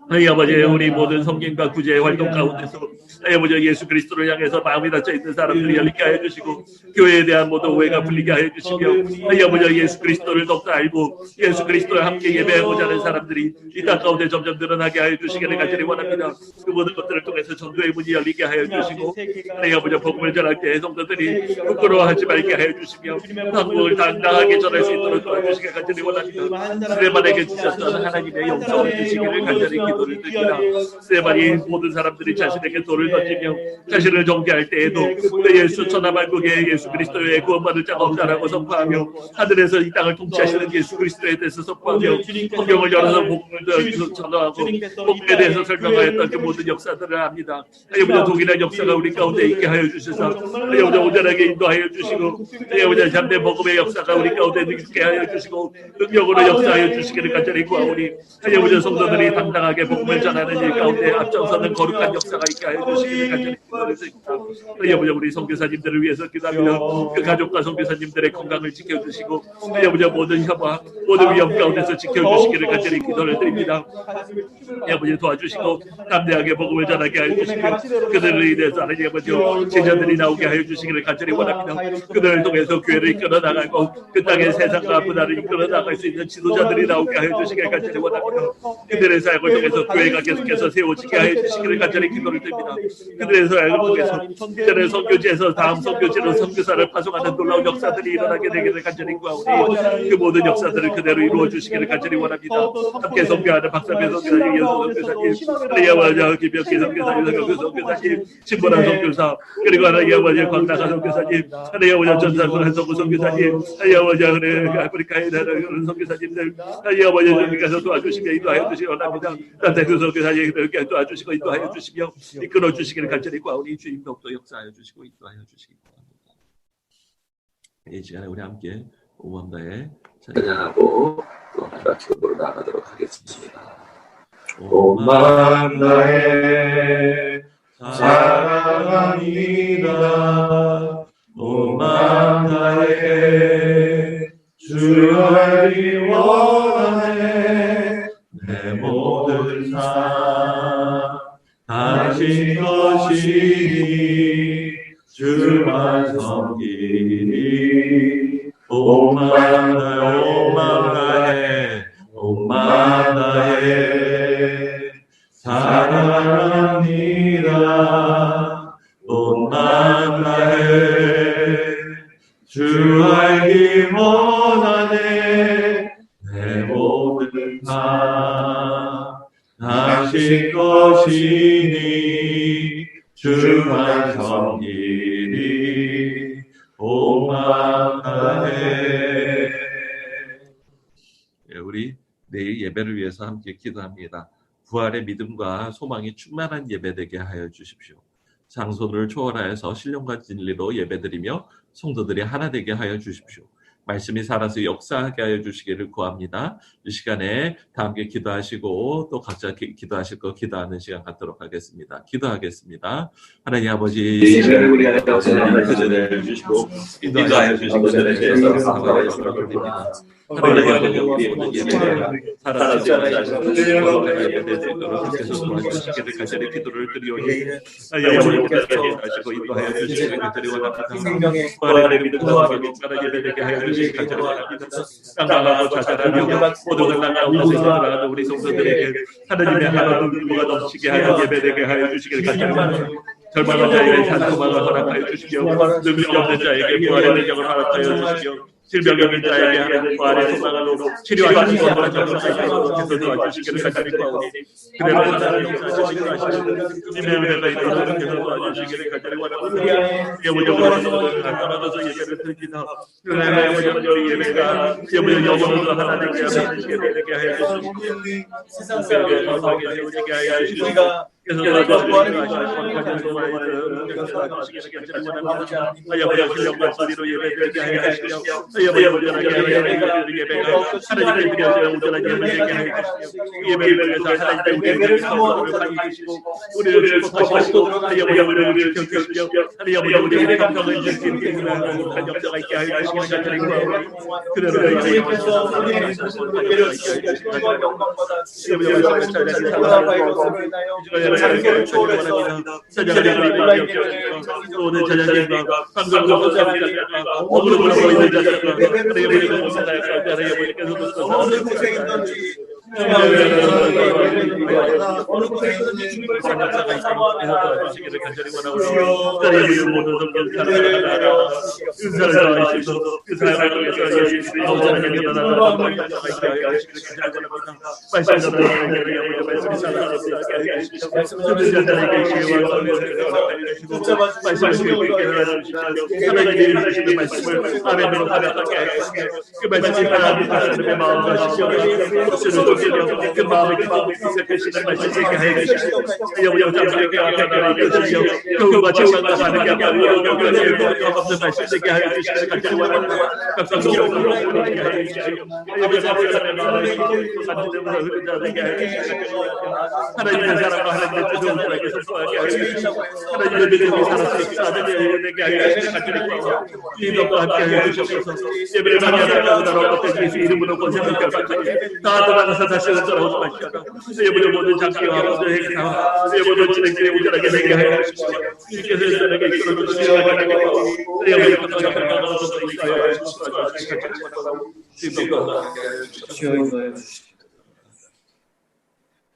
Speaker 1: 하나님 아버지 우리 모든 섬김과 구제의 활동 가운데서 하나님 아버지 예수 그리스도를 향해서 마음이 닫혀 있는 사람들이 열리게 하여 주시고 교회에 대한 모든 오해가 풀리게 하여 주시며 하나님 아버지 예수 그리스도를 더욱더 알고 예수 그리스도와 함께 예배하고자 하는 사람들이 이 땅 가운데 점점 늘어나게 하여 주시기를 간절히 원합니다. 그 모든 것들을 통해서 전도의 문이 열리게 하여 주시고 하나님 아버지 복음을 전할 때 성도들이 부끄러워하지 말게 하여 주시며 한국을 당당하게 전할 수 있도록 도와주시기를 간절히 원합니다. 스데반에게 주셨던 하나님의 영성을 주시기를 간절히 기도를 드립니다. 스데반이 모든 사람들이 자신에게 돌을 던지며 자신을 정죄할 때에도 예수 천하만국에 예수 그리스도의 구원받을 자가 없다라고 선포하며 하늘에서 이 땅을 통치하시는 예수 그리스도에 대해서 선포하며 성경을 열어서 복음을 전하고 복음에 대해서 설명하였던 그 모든 역사들을 합니다. 하나님 동일한 역사가 우리 가운데 있게 하여 주셔서 하나님 온전하게 인도하여 주시고 하나님 참된 복음의 역사가 우리 가운데 있게 하여 주시고 능력으로 역사하여 주시기를 간절히 구하오니 하나님 성도들이 당당하게 복음을 전하는 일 가운데 앞장서는 거룩한 역사가 있게 하여 주시기를 간절히 기도드립니다. 하나님 우리 선교사님들을 위해서 기도합니다. 그 가족과 선교사님들의 건강을 지켜주시고 하나님 모든 혐오와 모든 위험 가운데서 지켜주시기를 간절히 기도를 드립니다. 아버지 도와주시고 담대하게 복음을 전하게 하여 주시고 그들을 인해서 하나님 아버지 제자들이 나오게 하여 주시기를 간절히 원합니다. 그들을 통해서 교회를 이끌어 나가고 그 땅의 세상과 문화를 이끌어 나갈 수 있는 지도자들이 나오게 하여 주시기를 간절히 원합니다. 그들의 사역을 통해서 교회가 계속해서 세워지게 하여 주시기를 간절히 기도를 드립니다. 그들의 사역을 통해서 이전에 선교지에서 다음 선교지로 선교사를 파송하는 놀라운 역사들이 일어나게 되기를 간절히 구하오니 그 모든 역사들을 그대로 이루어 주시기를 간절히 원합니다. 함께 선교하는 박사배 선교사님, 연수 선교사님, 하나님 김혁기 선교사님, 성교 선교사님, 신보라 선교사, 그리고 하나님 광나가 선교사님, 하나님 전산군 한성구 선교사님, 하나님 아프리카에 나는 선교사님들, 하나님 여기가서 도와주시며 인도하여 주시기 원합니다. 단태교 선교사님 이렇게 도와주시고 인도하여 주시며 이끌어 주시기를 간절히 구하오니 주님 더욱더 역사하여 주시고 인도하여 주시기 바랍니다. 이 시간에 우리 함께 오만다에 찬양하고 또 하나 기도로 나가도록 하겠습니다.
Speaker 5: 오만다에 사랑합니다. 오만다에 주를 알기 원하네. 내 모든 삶
Speaker 1: 오만나해 오만나해 사랑합니다 오만나해 주 알기 원하네 내 모든 다 당신 것이니 주만 섬기리 오만나해. 우리 내일 예배를 위해서 함께 기도합니다. 부활의 믿음과 소망이 충만한 예배 되게 하여 주십시오. 장소를 초월하여서 신령과 진리로 예배드리며 성도들이 하나 되게 하여 주십시오. 말씀이 살아서 역사하게 하여 주시기를 구합니다. 이 시간에 다 함께 기도하시고 또 각자 기도하실 거 기도하는 시간 갖도록 하겠습니다. 기도하겠습니다. 하나님 아버지 이 시간에 우리 안에 표전을 주시고 기도하여 주신 것에 대해서 감사와 영광을 드립니다. 하나님 아버지 우리 예배가 살아서 역사하시고 예배 되도록 계속 도와주시기를 간절히 기도를 드리오니 아버지께서 하시고 인도하여 주시기를 간절히 원합니다. 부활의 믿음과 소망을 예배되게 하여 주시기 간절히 원합니다. 깜깜하고 자잘하며 모든 걸 낭랑하고 생각하는 우리 성도들에게 하나님의 하나님 의무가 넘치게 하여 예배되게 하여 주시기를 간절히 원합니다. 절망한 자에게 산소망을 허락하여 주시며 능력 없는 자에게 부활의 능력을 허락하여 주시며 질병 있는 자에게 하나님 부활의 소망으로 치료하시는 것을 계속 도와주시기를 간절히 구하오니 그대로 하나님 역사하시기를 하시고 주님의 은혜가 있도록 계속 도와주시기를 간절히 원합니다. 영원적으로 떨어져서 예배를 드립니다. 하나님 우리 예배가 영원으로 하나님께 예배되게 하여 주시고 세상에 감사하게 되게 하여 주시고 그래서 도와주시기를 하시고 하나님의 신령과 진리로 예배되게 하여 주시며 예배가 하나님께 드려져 온전한 예배되게 하여 주시며 예배를 위해서 하나님께 우리의 성도를 강의하시고 우리를 축복하시고 하나님의 우리를 지켜주시며 하나님의 우리에게 감동을 주시는 행복한 역사가 있게 하여 주시기를 간절히 구하오니 그대로 하나님께서 우리의 자신을 주시고 영광보다 예배를 찬양하는 사랑하여 인하여 장소를 초월해서 찬양하는 마음이 없어지고 오늘 찬양과 방송과 어그로 보이는 자들과 어느 곳에 있는지 어느 곳에 있는지 주님을 생각하고 주시기를 간절히 원하오니 모든 성경 사랑하라 은사를 더하시고 그 사랑을 위해서 예수의 영원하게 나아가는 말씀을 말씀이 살아나게 하여 주시고 듣는 자들에게 지혜와 권위를 말씀을 듣게 하여 주시고 하나님의 주시는 말씀을 아멘으로 받아들게 하여 주시고 그 말씀이 하나님 하나님의 마음과 시험을 그 마음을 기색하시는 말씀을 하여 주시고 영장들에게 하나님의 주시고 교우가 지원과 하는 게 아니라 없는 말씀을 하여 주시고 간절히 원합니다. 각성으로 하게 하여 주시고 하나님의 마음을 흐르게 하여 주시고 하나님의 사랑과 하나님의 뜻을 온전하게 선포하게 하여 주시고 하나님의 믿음이 살아서 역사하는 예배되게 하여 주시고 간절히 구하고 주님과 함께 하여 주시옵소서. 예배를 많이 하다가 나라와 같은 예수 이름으로 권세를 펴가지고 다 돌아가서 다시 돌아오지 마시다가 예배를 모든 장기와 모든 행사와 예배를 진행되게 온전하게 되게 하여 주시고 주님께서 온전하게 이끌어 주시기 바랍니다. 예배를 끝나서 나가서 인도하여 주시고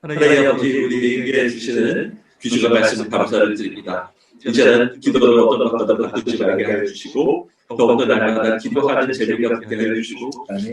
Speaker 1: 하나님 아버지 우리에게 주시는 귀중한 말씀을 감사를 드립니다. 이제는 기도를 어떤 것보다 바꾸지 말게 하여 주시고 더욱더 날마다 기도하는 재미가 붙게 하여 주시고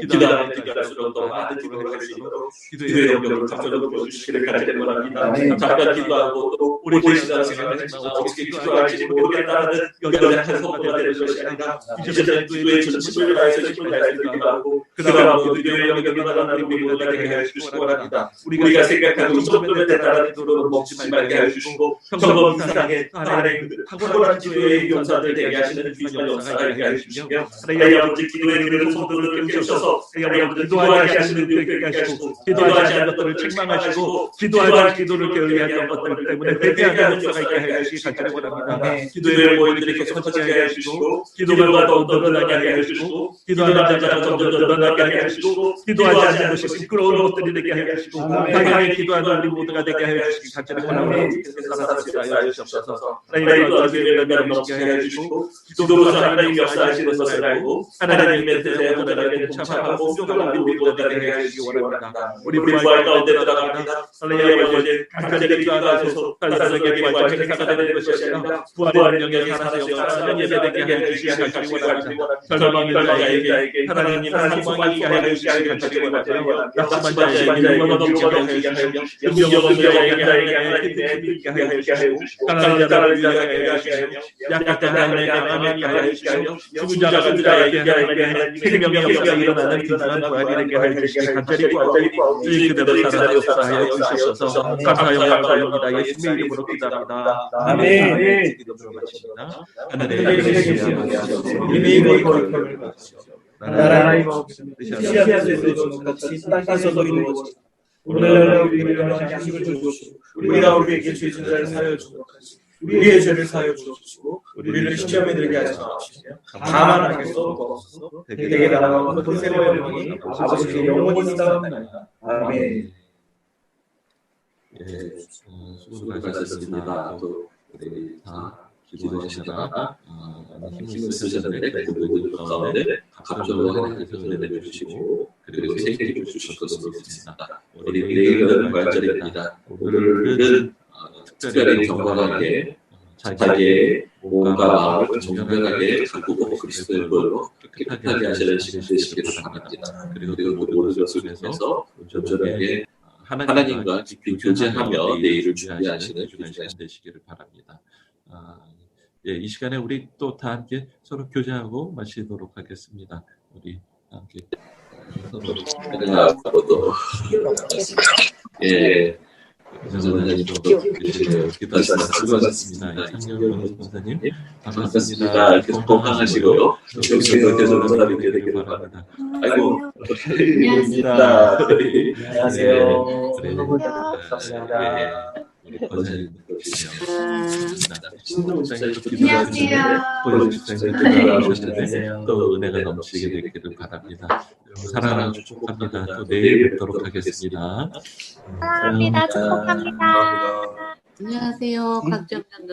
Speaker 1: 기도하면 기도할수록 더 많은 기도를 할 수 있도록 기도의 영역을 감춰서 보여주시기를 간절히 원합니다. 잠깐 기도하고 또 우리 보시다 생각하지만 어떻게 기도할지 모르겠다는 연약한 소모가 되는 것이 아니라 이제는 기도의 전심을 다해서 힘을 다해서 기도하고 그 다음으로 기도의 영역이 나가는 우리 모두가 되게 하여 주시기 원합니다. 우리가 생각하는 이 정도면 대단한 기도로 멈추지 말게 하여 주시고 평범 이상의 하나님의 탁월한 기도의 용사들 되게 하시는 주님의 역사가 되게 하여 주시며 하나님 아버지 기도의 기회를 성도를 깨우셔서 하나님 아버지 기도하게 하시는 되게 하시고 기도하지 않은 것들을 책망하시고 기도하지 기도를 깨우게 하는 것들 때문에 회개하는 역사가 있게 하여 주시기 간절히 원합니다. 기도의 모임들이 계속 터지게 하여 주시고 기도가 더 늘어나게 하여 주시고 기도하는 자가 점점 늘어나게 하여 주시고 기도하지 않는 것이 시끄러운 것들이 되게 하여 주시고 당연히 기도하는 우리 모두가 되게 하여 주시기 간절히 원합니다. 살아나시게 하여 주시옵소서. 하나님 아버지 예배가 넘치게 하여 주시고 기도로서 하나님 역사
Speaker 5: 말씀하시는 것을 알고 하나님의 뜻에 온전하게 참하고 순종하는 우리 모두가 되게 하시기 원합니다. 우리 부활 가운데 들어갑니다. 하나님 아버지 간절히 기도하셔서 단순하게 부활 생각하게 되는 것이 아니라 부활의 영역에 살아서 영원한 예배되게 해주시기 원합니다. 절망인 자에게 하나님 소망이 있게 해주시기 원하고요. 낙심한 자에게 영원 넘치게 해주시고 능력 없는 자에게 하나님의 있게 해주시고 가난한 자를 위하게 해주시고 약한 하나님의 강함이 해주시고 죽은 자가 자에게 하나님의 생명이 없어 일어나는 귀중한 부활이 되게 해주시기 간절히 구하고 주의 그대로 살아내옵소서 하여 주시옵소서. 감사합니다. 예수님의 이름으로 기도합니다. 아멘. 기도로 마칩니다. 하늘의 계신 이름이 거룩함을 받으시오. 나라의 뜻이 같이 땅에서도 이루어지고 오늘날 우리에게 양식을 주옵시고 우리가 우리에게 죄 지은 자를 사하여 주옵소서. 우리의 죄를 사하여 주옵시고 우리를 시험에 들게 하지 마시며 다만 하겠소 주옵소서. 대개 나라와 권세와 영광이 아버지께 영원히 있사옵나이다. 아멘.
Speaker 1: 수고 많으셨습니다. 또 우리 다 기도하시다가 힘을 쓰셨는데 그분들 가운데 감정으로 하나님께서 은혜를 주시고 그리고 생기를 주셨으면 좋겠습니다. 우리 내일은 부활절입니다. 오늘은 특별히 경건하게 자기의 몸과 마음을 정결하게 가꾸고 그리스도의 보혈로 깨끗하게 하시는 시간 되시기를 바랍니다. 그리고 모든 것을 통해서 온전하게 하나님과 깊이 교제하며 내일을 준비하시는 주간 시간 되시기를 바랍니다. 이 시간에 우리 또 다 함께 서로 교제하고 마시도록 하겠습니다. 우리 함께 또 선생님도 기도하시다 수고하셨습니다. 장영훈 선생님 반갑습니다. 계속 건강하시고요. 여기서 계속 살아있게 되기를 바랍니다. 아이고 입니다.
Speaker 3: 안녕하세요.
Speaker 1: 감사합니다. 우리 권사님도 계시죠.
Speaker 6: 안녕하세요.
Speaker 1: 또 은혜가 넘치게 되기를 바랍니다. 사랑하고 축복합니다. 또 내일 뵙도록 하겠습니다.
Speaker 6: 감사합니다. 축복합니다. 안녕하세요. 곽정현